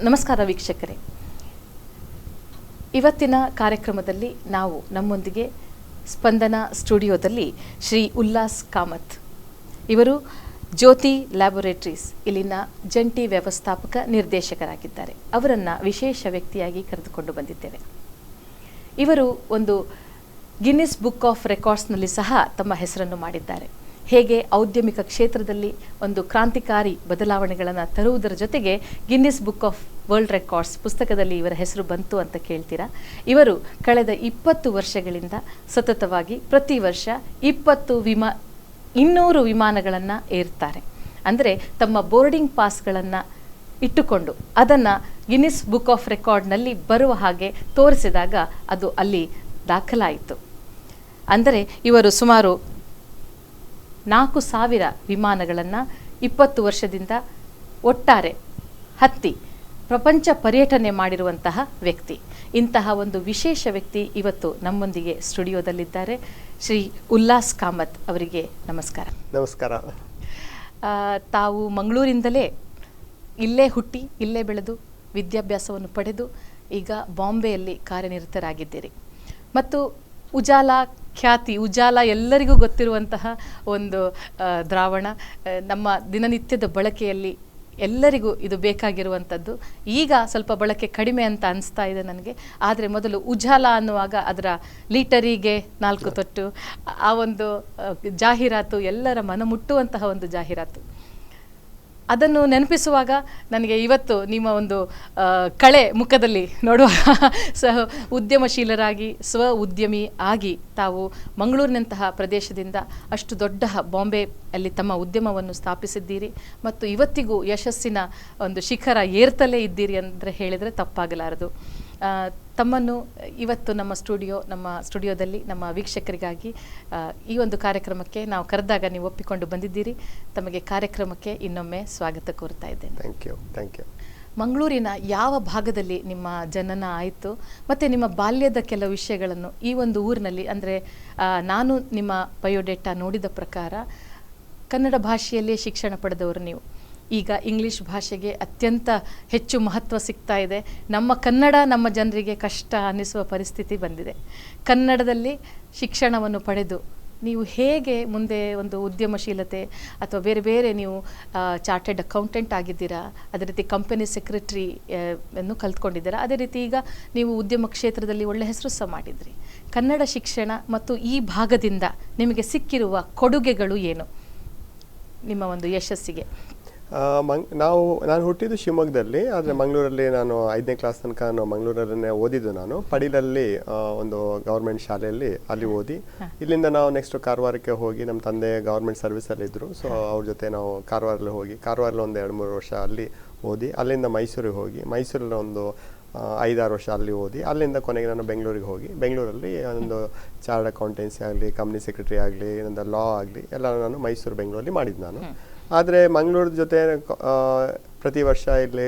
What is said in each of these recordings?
ನಮಸ್ಕಾರ ವೀಕ್ಷಕರೇ. ಇವತ್ತಿನ ಕಾರ್ಯಕ್ರಮದಲ್ಲಿ ನಾವು ನಮ್ಮೊಂದಿಗೆ ಸ್ಪಂದನ ಸ್ಟುಡಿಯೋದಲ್ಲಿ ಶ್ರೀ ಉಲ್ಲಾಸ್ ಕಾಮತ್ ಇವರು ಜ್ಯೋತಿ ಲ್ಯಾಬೊರೇಟರೀಸ್ ಇಲ್ಲಿನ ಜಂಟಿ ವ್ಯವಸ್ಥಾಪಕ ನಿರ್ದೇಶಕರಾಗಿದ್ದಾರೆ. ಅವರನ್ನು ವಿಶೇಷ ವ್ಯಕ್ತಿಯಾಗಿ ಕರೆದುಕೊಂಡು ಬಂದಿದ್ದೇವೆ. ಇವರು ಒಂದು ಗಿನ್ನಿಸ್ ಬುಕ್ ಆಫ್ ರೆಕಾರ್ಡ್ಸ್ನಲ್ಲಿ ಸಹ ತಮ್ಮ ಹೆಸರನ್ನು ಮಾಡಿದ್ದಾರೆ. ಹೇಗೆ ಔದ್ಯಮಿಕ ಕ್ಷೇತ್ರದಲ್ಲಿ ಒಂದು ಕ್ರಾಂತಿಕಾರಿ ಬದಲಾವಣೆಗಳನ್ನು ತರುವುದರ ಜೊತೆಗೆ Guinness book of world records ಪುಸ್ತಕದಲ್ಲಿ ಇವರ ಹೆಸರು ಬಂತು ಅಂತ ಕೇಳ್ತೀರಾ. ಇವರು ಕಳೆದ 20 ವರ್ಷಗಳಿಂದ ಸತತವಾಗಿ ಪ್ರತಿ ವರ್ಷ 200 ವಿಮಾನಗಳನ್ನು ಏರ್ತಾರೆ. ಅಂದರೆ ತಮ್ಮ ಬೋರ್ಡಿಂಗ್ ಪಾಸ್ಗಳನ್ನು ಇಟ್ಟುಕೊಂಡು ಅದನ್ನು ಗಿನ್ನಿಸ್ ಬುಕ್ ಆಫ್ ರೆಕಾರ್ಡ್ನಲ್ಲಿ ಬರುವ ಹಾಗೆ ತೋರಿಸಿದಾಗ ಅದು ಅಲ್ಲಿ ದಾಖಲಾಯಿತು. ಅಂದರೆ ಇವರು ಸುಮಾರು 4,000 ವಿಮಾನಗಳನ್ನು 20 ವರ್ಷದಿಂದ ಒಟ್ಟಾರೆ ಹತ್ತಿ ಪ್ರಪಂಚ ಪರ್ಯಟನೆ ಮಾಡಿರುವಂತಹ ವ್ಯಕ್ತಿ. ಇಂತಹ ಒಂದು ವಿಶೇಷ ವ್ಯಕ್ತಿ ಇವತ್ತು ನಮ್ಮೊಂದಿಗೆ ಸ್ಟುಡಿಯೋದಲ್ಲಿದ್ದಾರೆ. ಶ್ರೀ ಉಲ್ಲಾಸ್ ಕಾಮತ್ ಅವರಿಗೆ ನಮಸ್ಕಾರ. ನಮಸ್ಕಾರ. ತಾವು ಮಂಗಳೂರಿಂದಲೇ ಇಲ್ಲೇ ಹುಟ್ಟಿ ಇಲ್ಲೇ ಬೆಳೆದು ವಿದ್ಯಾಭ್ಯಾಸವನ್ನು ಪಡೆದು ಈಗ ಬಾಂಬೆಯಲ್ಲಿ ಕಾರ್ಯನಿರತರಾಗಿದ್ದೀರಿ. ಮತ್ತು ಉಜಾಲ ಎಲ್ಲರಿಗೂ ಗೊತ್ತಿರುವಂತಹ ಒಂದು ದ್ರಾವಣ, ನಮ್ಮ ದಿನನಿತ್ಯದ ಬಳಕೆಯಲ್ಲಿ ಎಲ್ಲರಿಗೂ ಇದು ಬೇಕಾಗಿರುವಂಥದ್ದು. ಈಗ ಸ್ವಲ್ಪ ಬಳಕೆ ಕಡಿಮೆ ಅಂತ ಅನಿಸ್ತಾ ಇದೆ ನನಗೆ. ಆದರೆ ಮೊದಲು ಉಜಾಲ ಅನ್ನುವಾಗ ಅದರ ಲೀಟರಿಗೆ 4 ತೊಟ್ಟು ಆ ಒಂದು ಜಾಹೀರಾತು ಎಲ್ಲರ ಮನ ಮುಟ್ಟುವಂತಹ ಒಂದು ಜಾಹೀರಾತು. ಅದನ್ನು ನೆನಪಿಸುವಾಗ ನನಗೆ ಇವತ್ತು ನಿಮ್ಮ ಒಂದು ಕಳೆ ಮುಖದಲ್ಲಿ ನೋಡುವಾಗ ಉದ್ಯಮಶೀಲರಾಗಿ ಸ್ವ ಉದ್ಯಮಿ ಆಗಿ ತಾವು ಮಂಗಳೂರಿನಂತಹ ಪ್ರದೇಶದಿಂದ ಅಷ್ಟು ದೊಡ್ಡ ಬಾಂಬೆ ಅಲ್ಲಿ ತಮ್ಮ ಉದ್ಯಮವನ್ನು ಸ್ಥಾಪಿಸಿದ್ದೀರಿ ಮತ್ತು ಇವತ್ತಿಗೂ ಯಶಸ್ಸಿನ ಒಂದು ಶಿಖರ ಏರ್ತಲೇ ಇದ್ದೀರಿ ಅಂದರೆ ಹೇಳಿದರೆ ತಪ್ಪಾಗಲಾರದು. ತಮ್ಮನ್ನು ಇವತ್ತು ನಮ್ಮ ಸ್ಟುಡಿಯೋದಲ್ಲಿ ನಮ್ಮ ವೀಕ್ಷಕರಿಗಾಗಿ ಈ ಒಂದು ಕಾರ್ಯಕ್ರಮಕ್ಕೆ ನಾವು ಕರೆದಾಗ ನೀವು ಒಪ್ಪಿಕೊಂಡು ಬಂದಿದ್ದೀರಿ. ತಮಗೆ ಕಾರ್ಯಕ್ರಮಕ್ಕೆ ಇನ್ನೊಮ್ಮೆ ಸ್ವಾಗತ ಕೋರ್ತಾ ಇದ್ದೇನೆ. Thank you. ಮಂಗಳೂರಿನ ಯಾವ ಭಾಗದಲ್ಲಿ ನಿಮ್ಮ ಜನನ ಆಯಿತು ಮತ್ತು ನಿಮ್ಮ ಬಾಲ್ಯದ ಕೆಲವು ವಿಷಯಗಳನ್ನು ಈ ಒಂದು ಊರಿನಲ್ಲಿ, ಅಂದರೆ ನಾನು ನಿಮ್ಮ ಬಯೋಡೇಟಾ ನೋಡಿದ ಪ್ರಕಾರ ಕನ್ನಡ ಭಾಷೆಯಲ್ಲೇ ಶಿಕ್ಷಣ ಪಡೆದವರು ನೀವು. ಈಗ ಇಂಗ್ಲೀಷ್ ಭಾಷೆಗೆ ಅತ್ಯಂತ ಹೆಚ್ಚು ಮಹತ್ವ ಸಿಗ್ತಾ ಇದೆ. ನಮ್ಮ ಕನ್ನಡ ನಮ್ಮ ಜನರಿಗೆ ಕಷ್ಟ ಅನ್ನಿಸುವ ಪರಿಸ್ಥಿತಿ ಬಂದಿದೆ. ಕನ್ನಡದಲ್ಲಿ ಶಿಕ್ಷಣವನ್ನು ಪಡೆದು ನೀವು ಹೇಗೆ ಮುಂದೆ ಒಂದು ಉದ್ಯಮಶೀಲತೆ ಅಥವಾ ಬೇರೆ ಬೇರೆ ನೀವು ಚಾರ್ಟೆಡ್ ಅಕೌಂಟೆಂಟ್ ಆಗಿದ್ದೀರಾ, ಅದೇ ರೀತಿ ಕಂಪನಿ ಸೆಕ್ರೆಟರಿ ಅನ್ನು ಕಲ್ತ್ಕೊಂಡಿದ್ದೀರಾ, ಅದೇ ರೀತಿ ಈಗ ನೀವು ಉದ್ಯಮ ಕ್ಷೇತ್ರದಲ್ಲಿ ಒಳ್ಳೆ ಹೆಸರು ಸಹ ಮಾಡಿದ್ರಿ. ಕನ್ನಡ ಶಿಕ್ಷಣ ಮತ್ತು ಈ ಭಾಗದಿಂದ ನಿಮಗೆ ಸಿಕ್ಕಿರುವ ಕೊಡುಗೆಗಳು ಏನು ನಿಮ್ಮ ಒಂದು ಯಶಸ್ಸಿಗೆ? ನಾನು ಹುಟ್ಟಿದ್ದು ಶಿವಮೊಗ್ಗದಲ್ಲಿ, ಆದರೆ ಮಂಗಳೂರಲ್ಲಿ ನಾನು 5ನೇ ಕ್ಲಾಸ್ ತನಕ ನಾನು ಮಂಗಳೂರಲ್ಲೇ ಓದಿದ್ದು. ನಾನು ಪಡಿಲಲ್ಲಿ ಒಂದು ಗೌರ್ಮೆಂಟ್ ಶಾಲೆಯಲ್ಲಿ ಅಲ್ಲಿ ಓದಿ, ಇಲ್ಲಿಂದ ನಾವು ನೆಕ್ಸ್ಟ್ ಕಾರವಾರಕ್ಕೆ ಹೋಗಿ, ನಮ್ಮ ತಂದೆ ಗೌರ್ಮೆಂಟ್ ಸರ್ವಿಸಲ್ಲಿ ಇದ್ದರು. ಸೊ ಅವ್ರ ಜೊತೆ ನಾವು ಕಾರವಾರಲ್ಲಿ ಹೋಗಿ ಕಾರವಾರಲ್ಲಿ ಒಂದು 2-3 ವರ್ಷ ಅಲ್ಲಿ ಓದಿ, ಅಲ್ಲಿಂದ ಮೈಸೂರಿಗೆ ಹೋಗಿ ಮೈಸೂರಲ್ಲಿ ಒಂದು 5-6 ವರ್ಷ ಅಲ್ಲಿ ಓದಿ, ಅಲ್ಲಿಂದ ಕೊನೆಗೆ ನಾನು ಬೆಂಗಳೂರಿಗೆ ಹೋಗಿ ಬೆಂಗಳೂರಲ್ಲಿ ಒಂದು ಚಾರ್ಟರ್ಡ್ ಅಕೌಂಟೆನ್ಸಿ ಆಗಲಿ, ಕಂಪ್ನಿ ಸೆಕ್ರೆಟರಿ ಆಗಲಿ, ಒಂದು ಲಾ ಆಗಲಿ ಎಲ್ಲ ನಾನು ಬೆಂಗಳೂರಲ್ಲಿ ಮಾಡಿದ್ದು ನಾನು. ಆದರೆ ಮಂಗಳೂರು ಜೊತೆ ಪ್ರತಿ ವರ್ಷ ಇಲ್ಲಿ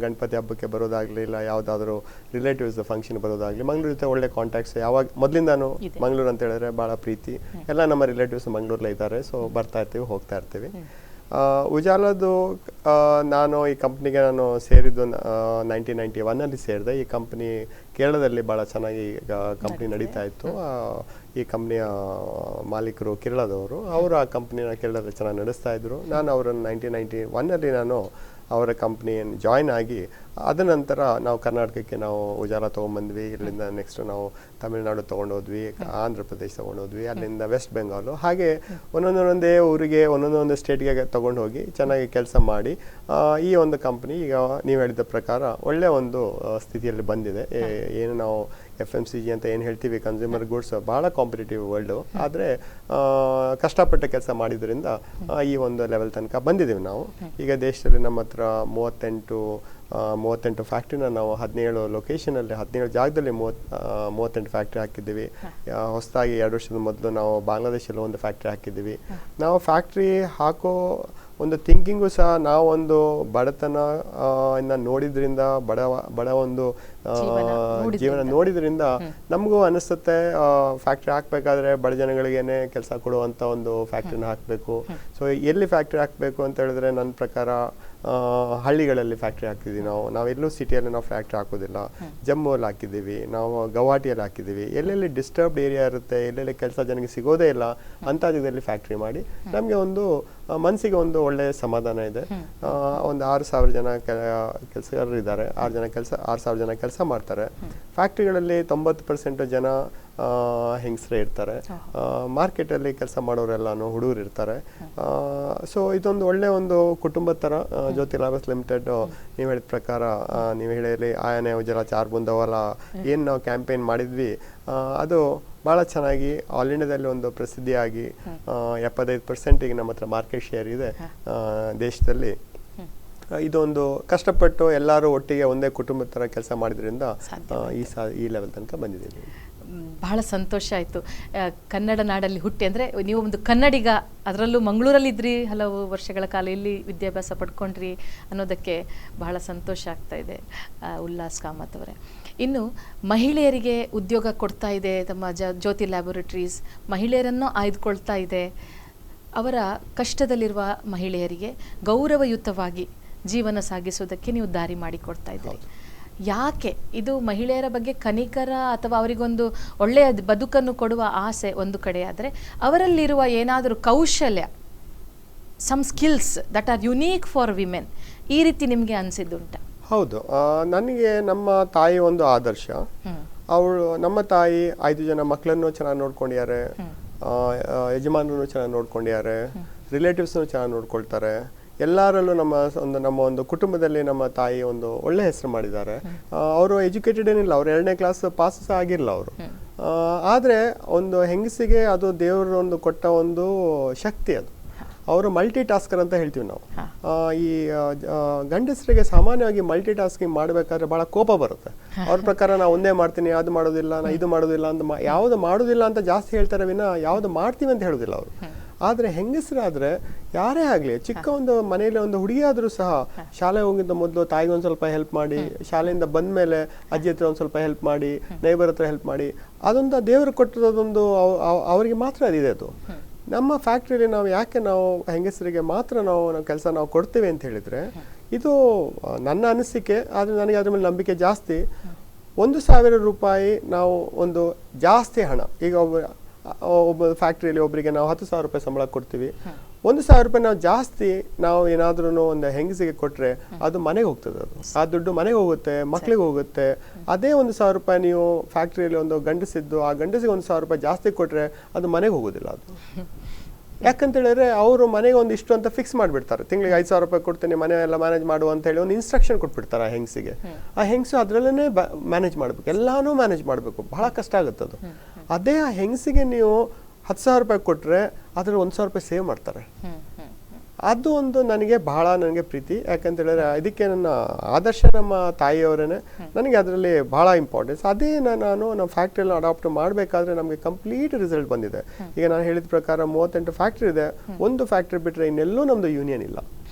ಗಣಪತಿ ಹಬ್ಬಕ್ಕೆ ಬರೋದಾಗಲಿ, ಇಲ್ಲ ಯಾವುದಾದ್ರೂ ರಿಲೇಟಿವ್ಸ್ ಫಂಕ್ಷನ್ ಬರೋದಾಗಲಿ, ಮಂಗಳೂರು ಜೊತೆ ಒಳ್ಳೆ ಕಾಂಟ್ಯಾಕ್ಟ್ಸ್ ಯಾವಾಗ ಮೊದಲಿಂದಾನು. ಮಂಗಳೂರು ಅಂತ ಹೇಳಿದ್ರೆ ಭಾಳ ಪ್ರೀತಿ, ಎಲ್ಲ ನಮ್ಮ ರಿಲೇಟಿವ್ಸ್ ಮಂಗಳೂರಲ್ಲೇ ಇದ್ದಾರೆ. ಸೊ ಬರ್ತಾ ಇರ್ತೀವಿ, ಹೋಗ್ತಾ ಇರ್ತೀವಿ. ಉಜಾಲದು ನಾನು ಈ ಕಂಪ್ನಿಗೆ ನಾನು ಸೇರಿದ್ದು 1991 ಸೇರಿದೆ. ಈ ಕಂಪ್ನಿ ಕೇರಳದಲ್ಲಿ ಭಾಳ ಚೆನ್ನಾಗಿ ಕಂಪ್ನಿ ನಡೀತಾ ಇತ್ತು. ಈ ಕಂಪ್ನಿಯ ಮಾಲೀಕರು ಕೇರಳದವರು, ಅವರು ಆ ಕಂಪ್ನಿನ ಕೇರಳದಲ್ಲಿ ಚೆನ್ನಾಗಿ ನಡೆಸ್ತಾ ಇದ್ರು. ನಾನು ಅವರನ್ನು 1991 ನಾನು ಅವರ ಕಂಪ್ನಿಯನ್ನು ಜಾಯ್ನ್ ಆಗಿ, ಅದ ನಂತರ ನಾವು ಕರ್ನಾಟಕಕ್ಕೆ ನಾವು ಉಜಾಲ ತೊಗೊಂಬಂದ್ವಿ. ಇಲ್ಲಿಂದ ನೆಕ್ಸ್ಟ್ ನಾವು ತಮಿಳುನಾಡು ತೊಗೊಂಡೋದ್ವಿ, ಆಂಧ್ರ ಪ್ರದೇಶ ತೊಗೊಂಡೋದ್ವಿ, ಅಲ್ಲಿಂದ ವೆಸ್ಟ್ ಬೆಂಗಾಲು, ಹಾಗೆ ಒಂದೊಂದೇ ಊರಿಗೆ ಒಂದೊಂದು ಸ್ಟೇಟ್ಗೆ ತೊಗೊಂಡು ಹೋಗಿ ಚೆನ್ನಾಗಿ ಕೆಲಸ ಮಾಡಿ ಈ ಒಂದು ಕಂಪ್ನಿ ಈಗ ನೀವು ಹೇಳಿದ ಪ್ರಕಾರ ಒಳ್ಳೆಯ ಒಂದು ಸ್ಥಿತಿಯಲ್ಲಿ ಬಂದಿದೆ. ಏನು ನಾವು FMCG ಅಂತ ಏನು ಹೇಳ್ತೀವಿ, ಕನ್ಸ್ಯೂಮರ್ ಗುಡ್ಸ್, ಭಾಳ ಕಾಂಪಿಟೇಟಿವ್ ವರ್ಲ್ಡು. ಆದರೆ ಕಷ್ಟಪಟ್ಟ ಕೆಲಸ ಮಾಡಿದ್ರಿಂದ ಈ ಒಂದು ಲೆವೆಲ್ ತನಕ ಬಂದಿದ್ದೀವಿ ನಾವು. ಈಗ ದೇಶದಲ್ಲಿ ನಮ್ಮ ಹತ್ರ 38 ಫ್ಯಾಕ್ಟ್ರಿನ ನಾವು 17 ಲೊಕೇಶನಲ್ಲಿ 17 ಜಾಗದಲ್ಲಿ 38 ಫ್ಯಾಕ್ಟ್ರಿ ಹಾಕಿದ್ದೀವಿ. ಹೊಸದಾಗಿ 2 ವರ್ಷದ ಮೊದಲು ನಾವು ಬಾಂಗ್ಲಾದೇಶಲ್ಲಿ ಒಂದು ಫ್ಯಾಕ್ಟ್ರಿ ಹಾಕಿದ್ದೀವಿ. ನಾವು ಫ್ಯಾಕ್ಟ್ರಿ ಹಾಕೋ ಒಂದು ಥಿಂಕಿಂಗು ಸಹ ನಾವೊಂದು ಬಡತನ ನೋಡಿದ್ರಿಂದ, ಬಡ ಒಂದು ಜೀವನ ನೋಡಿದ್ರಿಂದ ನಮಗೂ ಅನಿಸುತ್ತೆ ಫ್ಯಾಕ್ಟ್ರಿ ಹಾಕಬೇಕಾದ್ರೆ ಬಡ ಜನಗಳಿಗೇನೆ ಕೆಲಸ ಕೊಡುವಂಥ ಒಂದು ಫ್ಯಾಕ್ಟ್ರಿನ ಹಾಕಬೇಕು. ಸೊ ಎಲ್ಲಿ ಫ್ಯಾಕ್ಟ್ರಿ ಹಾಕಬೇಕು ಅಂತ ಹೇಳಿದ್ರೆ ನನ್ನ ಪ್ರಕಾರ ಹಳ್ಳಿಗಳಲ್ಲಿ ಫ್ಯಾಕ್ಟ್ರಿ ಹಾಕಿದ್ದೀವಿ ನಾವೆಲ್ಲೂ ಸಿಟಿಯಲ್ಲಿ ನಾವು ಫ್ಯಾಕ್ಟ್ರಿ ಹಾಕೋದಿಲ್ಲ. ಜಮ್ಮುವಲ್ಲಿ ಹಾಕಿದ್ದೀವಿ, ನಾವು ಗೌಹಾಟಿಯಲ್ಲಿ ಹಾಕಿದ್ದೀವಿ. ಎಲ್ಲೆಲ್ಲಿ ಡಿಸ್ಟರ್ಬ್ಡ್ ಏರಿಯಾ ಇರುತ್ತೆ, ಎಲ್ಲೆಲ್ಲಿ ಕೆಲಸ ಜನಕ್ಕೆ ಸಿಗೋದೇ ಇಲ್ಲ ಅಂಥ ಜಾಗದಲ್ಲಿ ಫ್ಯಾಕ್ಟ್ರಿ ಮಾಡಿ ನಮಗೆ ಒಂದು ಮನಸ್ಸಿಗೆ ಒಂದು ಒಳ್ಳೆಯ ಸಮಾಧಾನ ಇದೆ. ಒಂದು 6,000 ಜನ ಕೆಲಸಗಾರರು ಇದ್ದಾರೆ. 6,000 ಜನ ಕೆಲಸ ಮಾಡ್ತಾರೆ. ಫ್ಯಾಕ್ಟ್ರಿಗಳಲ್ಲಿ 90% ಜನ ಹೆಂಗಸರೇ ಇರ್ತಾರೆ. ಮಾರ್ಕೆಟಲ್ಲಿ ಕೆಲಸ ಮಾಡೋರೆಲ್ಲಾನು ಹುಡುಗರು ಇರ್ತಾರೆ. ಸೊ ಇದೊಂದು ಒಳ್ಳೆ ಒಂದು ಕುಟುಂಬದ ಥರ ಜ್ಯೋತಿ ಲ್ಯಾಬ್ಸ್ ಲಿಮಿಟೆಡ್. ನೀವು ಹೇಳಿದ ಪ್ರಕಾರ ನೀವು ಹೇಳಿ ಆಯನೆ ಉಜಲ ಚಾರ್ ಬುಂದವಲ ಏನು ನಾವು ಕ್ಯಾಂಪೇನ್ ಮಾಡಿದ್ವಿ ಅದು ಭಾಳ ಚೆನ್ನಾಗಿ ಆಲ್ ಇಂಡಿಯಾದಲ್ಲಿ ಒಂದು ಪ್ರಸಿದ್ಧಿಯಾಗಿ 75% ಈಗ ನಮ್ಮ ಹತ್ರ ಮಾರ್ಕೆಟ್ ಶೇರ್ ಇದೆ ದೇಶದಲ್ಲಿ. ಇದೊಂದು ಕಷ್ಟಪಟ್ಟು ಎಲ್ಲರೂ ಒಟ್ಟಿಗೆ ಒಂದೇ ಕುಟುಂಬದ ಥರ ಕೆಲಸ ಮಾಡಿದ್ರಿಂದ ಈ ಲೆವೆಲ್ ತನಕ ಬಂದಿದ್ದೀವಿ. ಬಹಳ ಸಂತೋಷ ಆಯಿತು. ಕನ್ನಡ ನಾಡಲ್ಲಿ ಹುಟ್ಟಿ ಅಂದರೆ ನೀವು ಒಂದು ಕನ್ನಡಿಗ, ಅದರಲ್ಲೂ ಮಂಗಳೂರಲ್ಲಿದ್ರಿ, ಹಲವು ವರ್ಷಗಳ ಕಾಲ ಇಲ್ಲಿ ವಿದ್ಯಾಭ್ಯಾಸ ಪಡ್ಕೊಂಡ್ರಿ ಅನ್ನೋದಕ್ಕೆ ಬಹಳ ಸಂತೋಷ ಆಗ್ತಾ ಇದೆ ಉಲ್ಲಾಸ್ ಕಾಮತ್ ಅವರೇ. ಇನ್ನು ಮಹಿಳೆಯರಿಗೆ ಉದ್ಯೋಗ ಕೊಡ್ತಾ ಇದೆ ತಮ್ಮ ಜ್ಯೋತಿ ಲ್ಯಾಬೊರೇಟರೀಸ್, ಮಹಿಳೆಯರನ್ನು ಆಯ್ದುಕೊಳ್ತಾ ಇದೆ. ಅವರ ಕಷ್ಟದಲ್ಲಿರುವ ಮಹಿಳೆಯರಿಗೆ ಗೌರವಯುತವಾಗಿ ಜೀವನ ಸಾಗಿಸೋದಕ್ಕೆ ನೀವು ದಾರಿ ಮಾಡಿಕೊಡ್ತಾ ಇದ್ದೀರಿ. ಯಾಕೆ ಇದು ಮಹಿಳೆಯರ ಬಗ್ಗೆ ಕನಿಕರ ಅಥವಾ ಅವರಿಗೊಂದು ಒಳ್ಳೆಯ ಬದುಕನ್ನು ಕೊಡುವ ಆಸೆ ಒಂದು ಕಡೆ ಆದರೆ, ಅವರಲ್ಲಿರುವ ಏನಾದರೂ ಕೌಶಲ್ಯ, some skills that are unique for women, ಈ ರೀತಿ ನಿಮಗೆ ಅನಿಸಿದ್ದುಂಟ? ಹೌದು, ನನಗೆ ನಮ್ಮ ತಾಯಿ ಒಂದು ಆದರ್ಶ. ಅವಳು ನಮ್ಮ ತಾಯಿ 5 ಜನ ಮಕ್ಕಳನ್ನು ಚೆನ್ನಾಗಿ ನೋಡ್ಕೊಂಡಿದ್ದಾರೆ, ಯಜಮಾನರನ್ನು ಚೆನ್ನಾಗಿ ನೋಡ್ಕೊಂಡಿದ್ದಾರೆ, ರಿಲೇಟಿವ್ಸ್ನು ಚೆನ್ನಾಗಿ ನೋಡ್ಕೊಳ್ತಾರೆ. ಎಲ್ಲರಲ್ಲೂ ನಮ್ಮ ಒಂದು ಕುಟುಂಬದಲ್ಲಿ ನಮ್ಮ ತಾಯಿ ಒಂದು ಒಳ್ಳೆ ಹೆಸರು ಮಾಡಿದ್ದಾರೆ. ಅವರು ಎಜುಕೇಟೆಡ್ ಏನಿಲ್ಲ, ಅವರು 2ನೇ ಕ್ಲಾಸ್ ಪಾಸ್ ಸಹ ಆಗಿರಲ್ಲ ಅವರು. ಆದರೆ ಒಂದು ಹೆಂಗಸಿಗೆ ಅದು ದೇವರು ಒಂದು ಕೊಟ್ಟ ಒಂದು ಶಕ್ತಿ ಅದು. ಅವರು ಮಲ್ಟಿ ಟಾಸ್ಕರ್ ಅಂತ ಹೇಳ್ತೀವಿ ನಾವು. ಈ ಗಂಡಸರಿಗೆ ಸಾಮಾನ್ಯವಾಗಿ ಮಲ್ಟಿ ಟಾಸ್ಕಿಂಗ್ ಮಾಡಬೇಕಾದ್ರೆ ಭಾಳ ಕೋಪ ಬರುತ್ತೆ. ಅವ್ರ ಪ್ರಕಾರ ನಾ ಒಂದೇ ಮಾಡ್ತೀನಿ, ಅದು ಮಾಡೋದಿಲ್ಲ, ನಾ ಇದು ಮಾಡೋದಿಲ್ಲ ಅಂತ ಯಾವುದು ಮಾಡೋದಿಲ್ಲ ಅಂತ ಜಾಸ್ತಿ ಹೇಳ್ತಾರೆ ವಿನ ಯಾವುದು ಮಾಡ್ತೀವಿ ಅಂತ ಹೇಳೋದಿಲ್ಲ ಅವರು. ಆದರೆ ಹೆಂಗಸರಾದರೆ ಯಾರೇ ಆಗಲಿ, ಚಿಕ್ಕ ಒಂದು ಮನೆಯಲ್ಲಿ ಒಂದು ಹುಡುಗಿ ಆದರೂ ಸಹ ಶಾಲೆ ಹೋಗಿದ್ದ ಮೊದಲು ತಾಯಿಗೆ ಒಂದು ಸ್ವಲ್ಪ ಹೆಲ್ಪ್ ಮಾಡಿ, ಶಾಲೆಯಿಂದ ಬಂದ ಮೇಲೆ ಅಜ್ಜಿ ಹತ್ರ ಒಂದು ಸ್ವಲ್ಪ ಹೆಲ್ಪ್ ಮಾಡಿ, ನೈಬರ್ ಹತ್ರ ಹೆಲ್ಪ್ ಮಾಡಿ, ಅದೊಂದು ದೇವರು ಕೊಟ್ಟಿರೋದೊಂದು ಅವರಿಗೆ ಮಾತ್ರ ಅದಿದೆ ಅದು. ನಮ್ಮ ಫ್ಯಾಕ್ಟ್ರಿಯಲ್ಲಿ ನಾವು ಹೆಂಗಸರಿಗೆ ಮಾತ್ರ ನಾವು ಕೆಲಸ ಕೊಡ್ತೇವೆ ಅಂತ ಹೇಳಿದರೆ, ಇದು ನನ್ನ ಅನಿಸಿಕೆ. ಆದರೆ ನನಗೆ ಅದ್ರ ಮೇಲೆ ನಂಬಿಕೆ ಜಾಸ್ತಿ. 1,000 ರೂಪಾಯಿ ನಾವು ಒಂದು ಜಾಸ್ತಿ ಹಣ, ಈಗ ಒಬ್ಬ ಫ್ಯಾಕ್ಟ್ರಿಯಲ್ಲಿ ಒಬ್ಬರಿಗೆ ನಾವು 10,000 ರೂಪಾಯಿ ಸಂಬಳ ಕೊಡ್ತೀವಿ. 1,000 ರೂಪಾಯಿ ನಾವು ಏನಾದ್ರೂ ಒಂದು ಹೆಂಗಸಿಗೆ ಕೊಟ್ಟರೆ ಅದು ಮನೆಗೆ ಹೋಗ್ತದೆ. ಆ ದುಡ್ಡು ಮನೆಗೆ ಹೋಗುತ್ತೆ, ಮಕ್ಳಿಗೆ ಹೋಗುತ್ತೆ. ಅದೇ 1,000 ರೂಪಾಯಿ ನೀವು ಫ್ಯಾಕ್ಟ್ರಿಯಲ್ಲಿ ಒಂದು ಗಂಡಸಿದ್ದು ಆ ಗಂಡಸಿಗೆ 1,000 ರೂಪಾಯಿ ಜಾಸ್ತಿ ಕೊಟ್ಟರೆ ಅದು ಮನೆಗೆ ಹೋಗೋದಿಲ್ಲ. ಅದು ಯಾಕಂತ ಹೇಳಿದ್ರೆ ಅವರು ಮನೆಗೆ ಒಂದು ಇಷ್ಟು ಅಂತ ಫಿಕ್ಸ್ ಮಾಡಿಬಿಡ್ತಾರೆ. ತಿಂಗಳಿಗೆ 5,000 ರೂಪಾಯಿ ಕೊಡ್ತೇನೆ, ಮನೆ ಎಲ್ಲ ಮ್ಯಾನೇಜ್ ಮಾಡುವ ಅಂತ ಹೇಳಿ ಒಂದು ಇನ್ಸ್ಟ್ರಕ್ಷನ್ ಕೊಟ್ಬಿಡ್ತಾರೆ ಆ ಹೆಂಗಸಿಗೆ. ಆ ಹೆಂಗಸು ಅದರಲ್ಲೇ ಮ್ಯಾನೇಜ್ ಮಾಡಬೇಕು, ಎಲ್ಲಾನು ಮ್ಯಾನೇಜ್ ಮಾಡಬೇಕು, ಬಹಳ ಕಷ್ಟ ಆಗುತ್ತೆ ಅದು. ಅದೇ ಆ ಹೆಂಗಸಿಗೆ ನೀವು 10,000 ರೂಪಾಯಿ ಕೊಟ್ಟರೆ ಅದರಲ್ಲಿ 1,000 ರೂಪಾಯಿ ಸೇವ್ ಮಾಡ್ತಾರೆ. ಅದು ಒಂದು ನನಗೆ ಪ್ರೀತಿ. ಯಾಕಂತ ಹೇಳಿದ್ರೆ ಇದಕ್ಕೆ ನನ್ನ ಆದರ್ಶ ನಮ್ಮ ತಾಯಿಯವರೇನೆ. ನನಗೆ ಅದರಲ್ಲಿ ಬಹಳ ಇಂಪಾರ್ಟೆನ್ಸ್. ಅದೇ ನಾನು ನಮ್ಮ ಫ್ಯಾಕ್ಟ್ರಿಯಲ್ಲಿ ಅಡಾಪ್ಟ್ ಮಾಡಬೇಕಾದ್ರೆ ನಮಗೆ ಕಂಪ್ಲೀಟ್ ರಿಸಲ್ಟ್ ಬಂದಿದೆ. ಈಗ ನಾನು ಹೇಳಿದ ಪ್ರಕಾರ 38 ಫ್ಯಾಕ್ಟ್ರಿ ಇದೆ. ಒಂದು ಫ್ಯಾಕ್ಟ್ರಿ ಬಿಟ್ಟರೆ ಇನ್ನೆಲ್ಲೂ ನಮ್ದು ಯೂನಿಯನ್ ಇಲ್ಲ.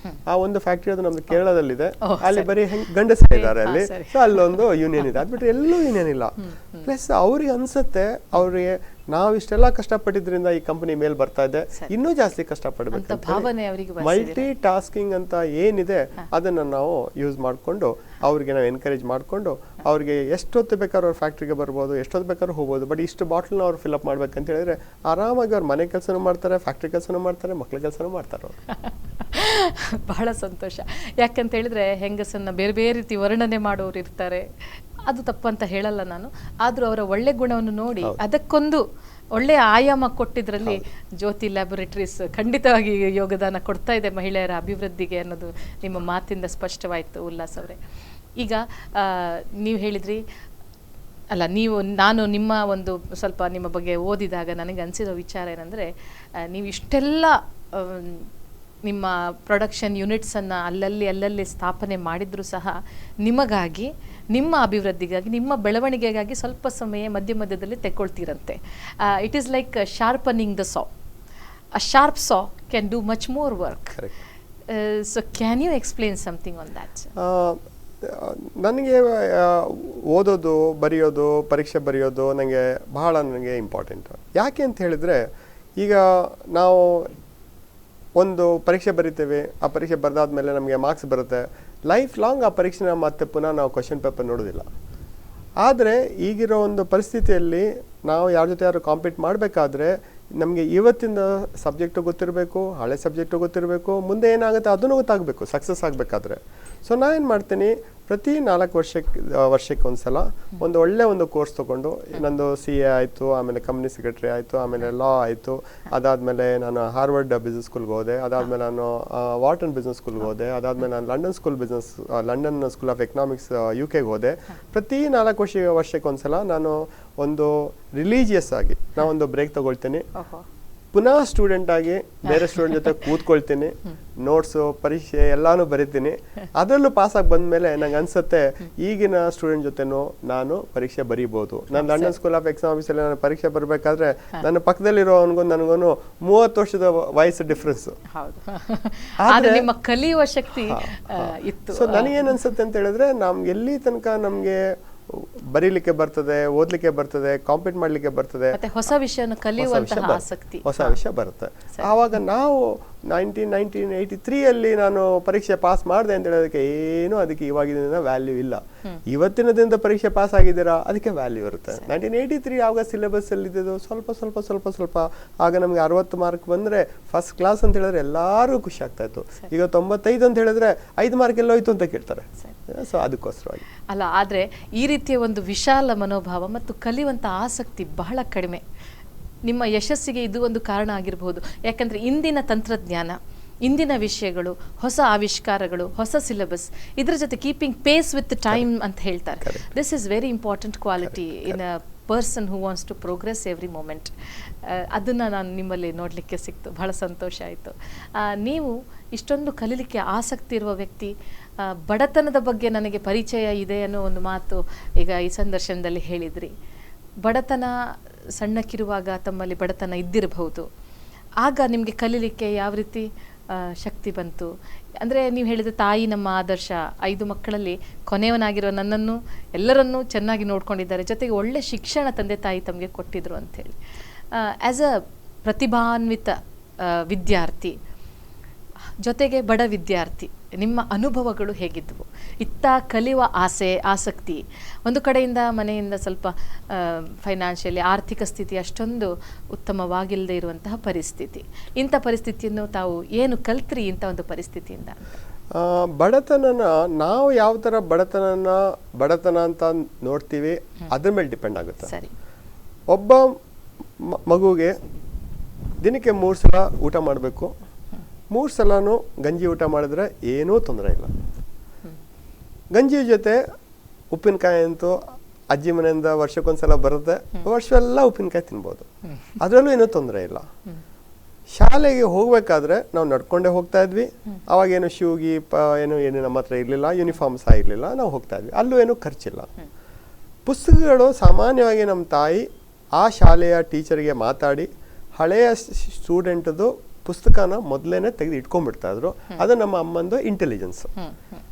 ಆ ಒಂದು ಫ್ಯಾಕ್ಟ್ರಿ ಅದು ನಮ್ದು ಕೇರಳದಲ್ಲಿದೆ. ಅಲ್ಲಿ ಬರೀ ಗಂಡಸರು ಇದ್ದಾರೆ ಅಲ್ಲಿ. ಸೊ ಅಲ್ಲೊಂದು ಯೂನಿಯನ್ ಇದೆ. ಅದು ಬಿಟ್ಟರೆ ಎಲ್ಲೂ ಯೂನಿಯನ್ ಇಲ್ಲ. ಪ್ಲಸ್ ಅವ್ರಿಗೆ ಅನ್ಸುತ್ತೆ, ಅವ್ರಿಗೆ ನಾವು ಇಷ್ಟೆಲ್ಲ ಕಷ್ಟಪಟ್ಟಿದ್ರಿಂದ ಈ ಕಂಪನಿ ಮೇಲೆ ಬರ್ತಾ ಇದೆ, ಇನ್ನೂ ಜಾಸ್ತಿ ಕಷ್ಟಪಡಬೇಕು. ಮಲ್ಟಿ ಟಾಸ್ಕಿಂಗ್ ಅಂತ ಏನಿದೆ ಅದನ್ನ ನಾವು ಯೂಸ್ ಮಾಡಿಕೊಂಡು ಅವ್ರಿಗೆ ನಾವು ಎನ್ಕರೇಜ್ ಮಾಡಿಕೊಂಡು ಅವ್ರಿಗೆ ಎಷ್ಟೊತ್ತು ಬೇಕಾದ್ರೂ ಅವ್ರ ಫ್ಯಾಕ್ಟ್ರಿಗೆ ಬರ್ಬೋದು, ಎಷ್ಟೊತ್ತು ಬೇಕಾದ್ರೂ ಹೋಗ್ಬೋದು. ಬಟ್ ಇಷ್ಟು ಬಾಟ್ಲ್ನ ಅವ್ರು ಫಿಲ್ಅಪ್ ಮಾಡ್ಬೇಕಂತ ಹೇಳಿದ್ರೆ ಆರಾಮಾಗಿ ಅವ್ರು ಮನೆ ಕೆಲಸನೂ ಮಾಡ್ತಾರೆ, ಫ್ಯಾಕ್ಟ್ರಿ ಕೆಲಸನೂ ಮಾಡ್ತಾರೆ, ಮಕ್ಳ ಕೆಲಸನೂ ಮಾಡ್ತಾರೆ ಅವರು. ಬಹಳ ಸಂತೋಷ. ಯಾಕಂತ ಹೇಳಿದ್ರೆ ಹೆಂಗಸನ್ನ ಬೇರೆ ಬೇರೆ ರೀತಿ ವರ್ಣನೆ ಮಾಡೋರು ಇರ್ತಾರೆ. ಅದು ತಪ್ಪಂತ ಹೇಳಲ್ಲ ನಾನು. ಆದರೂ ಅವರ ಒಳ್ಳೆ ಗುಣವನ್ನು ನೋಡಿ ಅದಕ್ಕೊಂದು ಒಳ್ಳೆಯ ಆಯಾಮ ಕೊಟ್ಟಿದ್ರಲ್ಲಿ ಜ್ಯೋತಿ ಲ್ಯಾಬೊರೇಟರೀಸ್ ಖಂಡಿತವಾಗಿ ಯೋಗದಾನ ಕೊಡ್ತಾ ಇದೆ ಮಹಿಳೆಯರ ಅಭಿವೃದ್ಧಿಗೆ ಅನ್ನೋದು ನಿಮ್ಮ ಮಾತಿಂದ ಸ್ಪಷ್ಟವಾಯಿತು ಉಲ್ಲಾಸ್ ಅವರೇ. ಈಗ ನೀವು ಹೇಳಿದ್ರಿ ಅಲ್ಲ, ನಾನು ನಿಮ್ಮ ಒಂದು ಸ್ವಲ್ಪ ನಿಮ್ಮ ಬಗ್ಗೆ ಓದಿದಾಗ ನನಗೆ ಅನಿಸಿರೋ ವಿಚಾರ ಏನಂದರೆ, ನೀವು ಇಷ್ಟೆಲ್ಲ ನಿಮ್ಮ ಪ್ರೊಡಕ್ಷನ್ ಯೂನಿಟ್ಸನ್ನು ಅಲ್ಲಲ್ಲಿ ಸ್ಥಾಪನೆ ಮಾಡಿದರೂ ಸಹ ನಿಮಗಾಗಿ, ನಿಮ್ಮ ಅಭಿವೃದ್ಧಿಗಾಗಿ, ನಿಮ್ಮ ಬೆಳವಣಿಗೆಗಾಗಿ ಸ್ವಲ್ಪ ಸಮಯ ಮಧ್ಯದಲ್ಲಿ ತೆಕ್ಕೊಳ್ತೀರಂತೆ. It is like sharpening the saw. A sharp saw can do much more work. So can you explain something on that? ನನಗೆ ಓದೋದು, ಬರೆಯೋದು, ಪರೀಕ್ಷೆ ಬರೆಯೋದು ನನಗೆ ಇಂಪಾರ್ಟೆಂಟ್. ಯಾಕೆ ಅಂತ ಹೇಳಿದರೆ, ಈಗ ನಾವು ಒಂದು ಪರೀಕ್ಷೆ ಬರಿತೇವೆ, ಆ ಪರೀಕ್ಷೆ ಬರೆದಾದ್ಮೇಲೆ ನಮಗೆ ಮಾರ್ಕ್ಸ್ ಬರುತ್ತೆ. ಲೈಫ್ ಲಾಂಗ್ ಆ ಪರೀಕ್ಷೆನ ಮತ್ತೆ ಪುನಃ ನಾವು ಕ್ವಶನ್ ಪೇಪರ್ ನೋಡೋದಿಲ್ಲ. ಆದರೆ ಈಗಿರೋ ಒಂದು ಪರಿಸ್ಥಿತಿಯಲ್ಲಿ ನಾವು ಯಾರ ಜೊತೆ ಯಾರು ಕಾಂಪೀಟ್ ಮಾಡಬೇಕಾದ್ರೆ ನಮಗೆ ಇವತ್ತಿನ ಸಬ್ಜೆಕ್ಟು ಗೊತ್ತಿರಬೇಕು, ಹಳೆ ಸಬ್ಜೆಕ್ಟು ಗೊತ್ತಿರಬೇಕು, ಮುಂದೆ ಏನಾಗುತ್ತೆ ಅದನ್ನು ಗೊತ್ತಾಗಬೇಕು ಸಕ್ಸಸ್ ಆಗಬೇಕಾದ್ರೆ. ಸೊ ನಾನು ಏನು ಮಾಡ್ತೀನಿ, ಪ್ರತಿ 4 ವರ್ಷಕ್ಕೆ ಒಂದು ಸಲ ಒಂದು ಒಳ್ಳೆ ಒಂದು ಕೋರ್ಸ್ ತೊಗೊಂಡು, ನಂದು CA ಆಯಿತು, ಆಮೇಲೆ ಕಂಪ್ನಿ ಸೆಕ್ರೆಟರಿ ಆಯಿತು, ಆಮೇಲೆ ಲಾ ಆಯಿತು, ಅದಾದಮೇಲೆ ನಾನು ಹಾರ್ವರ್ಡ್ ಬಿಸ್ನೆಸ್ ಸ್ಕೂಲ್ಗೆ ಹೋದೆ, ಅದಾದಮೇಲೆ ನಾನು ವಾರ್ಟನ್ ಬಿಸ್ನೆಸ್ ಸ್ಕೂಲ್ಗೆ ಹೋದೆ, ಅದಾದಮೇಲೆ ನಾನು London school of economics UK ಹೋದೆ. ಪ್ರತಿ 4 ವರ್ಷಕ್ಕೆ ಒಂದು ಸಲ ನಾನು ಒಂದು ರಿಲೀಜಿಯಸ್ ಆಗಿ ನಾವೊಂದು ಬ್ರೇಕ್ ತಗೊಳ್ತೀನಿ, ಪುನಃ ಸ್ಟೂಡೆಂಟ್ ಆಗಿ ಬೇರೆ ಸ್ಟೂಡೆಂಟ್ ಜೊತೆ ಕೂತ್ಕೊಳ್ತೀನಿ, ನೋಟ್ಸು ಪರೀಕ್ಷೆ ಎಲ್ಲಾನು ಬರಿತೀನಿ. ಅದರಲ್ಲೂ ಪಾಸಾಗಿ ಬಂದಮೇಲೆ ನಂಗೆ ಅನ್ಸುತ್ತೆ ಈಗಿನ ಸ್ಟೂಡೆಂಟ್ ಜೊತೆನೂ ನಾನು ಪರೀಕ್ಷೆ ಬರೀಬೋದು. ನಾನು ಲಂಡನ್ ಸ್ಕೂಲ್ ಆಫ್ ಎಕನಾಮಿಕ್ಸ್ ಅಲ್ಲಿ ನಾನು ಪರೀಕ್ಷೆ ಬರಬೇಕಾದ್ರೆ ನನ್ನ ಪಕ್ಕದಲ್ಲಿರೋವನಿಗೂ ನನಗೂ 30 ವರ್ಷದ ವಯಸ್ಸು ಡಿಫ್ರೆನ್ಸ್. ನಿಮ್ಮ ಕಲಿಯುವ ಶಕ್ತಿ ಇತ್ತು. ಸೊ ನನಗೇನು ಅನ್ಸುತ್ತೆ ಅಂತ ಹೇಳಿದ್ರೆ, ನಮ್ಗೆ ಎಲ್ಲಿ ತನಕ ನಮ್ಗೆ ಬರೀಲಿಕ್ಕೆ ಬರ್ತದೆ, ಓದ್ಲಿಕ್ಕೆ ಬರ್ತದೆ, ಕಾಂಪೀಟ್ ಮಾಡ್ಲಿಕ್ಕೆ ಬರ್ತದೆ, ಹೊಸ ವಿಷಯನ ಕಲಿಯುವಂತಹ ಆಸಕ್ತಿ, ಹೊಸ ವಿಷಯ ಬರುತ್ತೆ. ಆವಾಗ ನಾವು 1983 ಅಲ್ಲಿ ನಾನು ಪರೀಕ್ಷೆ ಪಾಸ್ ಮಾಡಿದೆ ಅಂತ ಹೇಳೋದಕ್ಕೆ ಏನು ಅದಕ್ಕೆ ಇವಾಗಿನ ವ್ಯಾಲ್ಯೂ ಇಲ್ಲ. ಇವತ್ತಿನ ದಿನದ ಪರೀಕ್ಷೆ ಪಾಸ್ ಆಗಿದ್ದೀರಾ, ಅದಕ್ಕೆ ವ್ಯಾಲ್ಯೂ ಇರುತ್ತೆ. 1983 ಆವಾಗ ಸಿಲೆಬಸ್ ಅಲ್ಲಿ ಇದ್ದಿದ್ದು ಸ್ವಲ್ಪ ಆಗ ನಮ್ಗೆ 60 ಮಾರ್ಕ್ ಬಂದ್ರೆ ಫಸ್ಟ್ ಕ್ಲಾಸ್ ಅಂತ ಹೇಳಿದ್ರೆ ಎಲ್ಲಾರು ಖುಷಿ ಆಗ್ತಾ ಇತ್ತು. ಈಗ 95 ಅಂತ ಹೇಳಿದ್ರೆ 5 ಮಾರ್ಕ್ ಎಲ್ಲೋಯ್ತು ಅಂತ ಕೇಳ್ತಾರೆ. ಸೊ ಅದಕ್ಕೋಸ್ಕರವಾಗಿ ಅಲ್ಲ, ಆದ್ರೆ ಈ ರೀತಿಯ ಒಂದು ವಿಶಾಲ ಮನೋಭಾವ ಮತ್ತು ಕಲಿಯುವಂತ ಆಸಕ್ತಿ ಬಹಳ ಕಡಿಮೆ. ನಿಮ್ಮ ಯಶಸ್ಸಿಗೆ ಇದು ಒಂದು ಕಾರಣ ಆಗಿರಬಹುದು. ಯಾಕಂದ್ರೆ ಇಂದಿನ ತಂತ್ರಜ್ಞಾನ, ಇಂದಿನ ವಿಷಯಗಳು, ಹೊಸ ಆವಿಷ್ಕಾರಗಳು, ಹೊಸ ಸಿಲೆಬಸ್, ಇದ್ರ ಜೊತೆ ಕೀಪಿಂಗ್ ಪೇಸ್ ವಿತ್ ಟೈಮ್ ಅಂತ ಹೇಳ್ತಾರೆ. This is very important quality in a person who wants to progress every moment. ಅದನ್ನು ನಾನು ನಿಮ್ಮಲ್ಲಿ ನೋಡಲಿಕ್ಕೆ ಸಿಕ್ತು, ಬಹಳ ಸಂತೋಷ ಆಯಿತು. ನೀವು ಇಷ್ಟೊಂದು ಕಲೀಲಿಕ್ಕೆ ಆಸಕ್ತಿ ಇರುವ ವ್ಯಕ್ತಿ, ಬಡತನದ ಬಗ್ಗೆ ನನಗೆ ಪರಿಚಯ ಇದೆ ಅನ್ನೋ ಒಂದು ಮಾತು ಈಗ ಈ ಸಂದರ್ಶನದಲ್ಲಿ ಹೇಳಿದ್ರಿ. ಬಡತನ ಸಣ್ಣಕ್ಕಿರುವಾಗ ತಮ್ಮಲ್ಲಿ ಬಡತನ ಇದ್ದಿರಬಹುದು, ಆಗ ನಿಮಗೆ ಕಲೀಲಿಕ್ಕೆ ಯಾವ ರೀತಿ ಶಕ್ತಿ ಬಂತು? ಅಂದರೆ ನೀವು ಹೇಳಿದ ತಾಯಿ ನಮ್ಮ ಆದರ್ಶ, 5 ಮಕ್ಕಳಲ್ಲಿ ಕೊನೆಯವನಾಗಿರೋ ನನ್ನನ್ನು ಎಲ್ಲರನ್ನೂ ಚೆನ್ನಾಗಿ ನೋಡ್ಕೊಂಡಿದ್ದಾರೆ, ಜೊತೆಗೆ ಒಳ್ಳೆ ಶಿಕ್ಷಣ ತಂದೆ ತಾಯಿ ತಮಗೆ ಕೊಟ್ಟಿದ್ರು ಅಂಥೇಳಿ. ಆ್ಯಸ್ ಅ ಪ್ರತಿಭಾನ್ವಿತ ವಿದ್ಯಾರ್ಥಿ ಜೊತೆಗೆ ಬಡ ವಿದ್ಯಾರ್ಥಿ, ನಿಮ್ಮ ಅನುಭವಗಳು ಹೇಗಿದ್ದವು? ಇತ್ತ ಕಲಿಯುವ ಆಸಕ್ತಿ, ಒಂದು ಕಡೆಯಿಂದ ಮನೆಯಿಂದ ಸ್ವಲ್ಪ ಫೈನಾನ್ಷಿಯಲಿ ಆರ್ಥಿಕ ಸ್ಥಿತಿ ಅಷ್ಟೊಂದು ಉತ್ತಮವಾಗಿಲ್ಲದೆ ಇರುವಂತಹ ಪರಿಸ್ಥಿತಿ, ಇಂಥ ಪರಿಸ್ಥಿತಿಯನ್ನು ತಾವು ಏನು ಕಲ್ತ್ರಿ ಇಂಥ ಒಂದು ಪರಿಸ್ಥಿತಿಯಿಂದ? ಬಡತನನ ನಾವು ಯಾವ ಥರ ಬಡತನ ಅಂತ ನೋಡ್ತೀವಿ ಅದ್ರ ಮೇಲೆ ಡಿಪೆಂಡ್ ಆಗುತ್ತೆ. ಸರಿ, ಒಬ್ಬ ಮಗುಗೆ ದಿನಕ್ಕೆ 3 ಸಲ ಊಟ ಮಾಡಬೇಕು, 3 ಸಲನೂ ಗಂಜಿ ಊಟ ಮಾಡಿದ್ರೆ ಏನೂ ತೊಂದರೆ ಇಲ್ಲ. ಗಂಜಿ ಜೊತೆ ಉಪ್ಪಿನಕಾಯಿ ಅಂತೂ ಅಜ್ಜಿ ಮನೆಯಿಂದ ವರ್ಷಕ್ಕೊಂದ್ಸಲ ಬರುತ್ತೆ, ವರ್ಷವೆಲ್ಲ ಉಪ್ಪಿನಕಾಯಿ ತಿನ್ಬೋದು, ಅದರಲ್ಲೂ ಏನೂ ತೊಂದರೆ ಇಲ್ಲ. ಶಾಲೆಗೆ ಹೋಗ್ಬೇಕಾದ್ರೆ ನಾವು ನಡ್ಕೊಂಡೇ ಹೋಗ್ತಾ ಇದ್ವಿ. ಅವಾಗೇನು ಶೂ ಗೀಪ ಏನು ನಮ್ಮ ಹತ್ರ ಇರಲಿಲ್ಲ, ಯೂನಿಫಾರ್ಮ್ ಸಹ ಇರಲಿಲ್ಲ, ನಾವು ಹೋಗ್ತಾ ಇದ್ವಿ, ಅಲ್ಲೂ ಏನೂ ಖರ್ಚಿಲ್ಲ. ಪುಸ್ತಕಗಳು ಸಾಮಾನ್ಯವಾಗಿ ನಮ್ಮ ತಾಯಿ ಆ ಶಾಲೆಯ ಟೀಚರ್ಗೆ ಮಾತಾಡಿ ಹಳೆಯ ಸ್ಟೂಡೆಂಟ್ದು ಪುಸ್ತಕನ ಮೊದಲೇನೆ ತೆಗೆದು ಇಟ್ಕೊಂಡ್ಬಿಡ್ತಾ ಇದ್ರು. ಅದು ನಮ್ಮ ಅಮ್ಮಂದು ಇಂಟೆಲಿಜೆನ್ಸ್.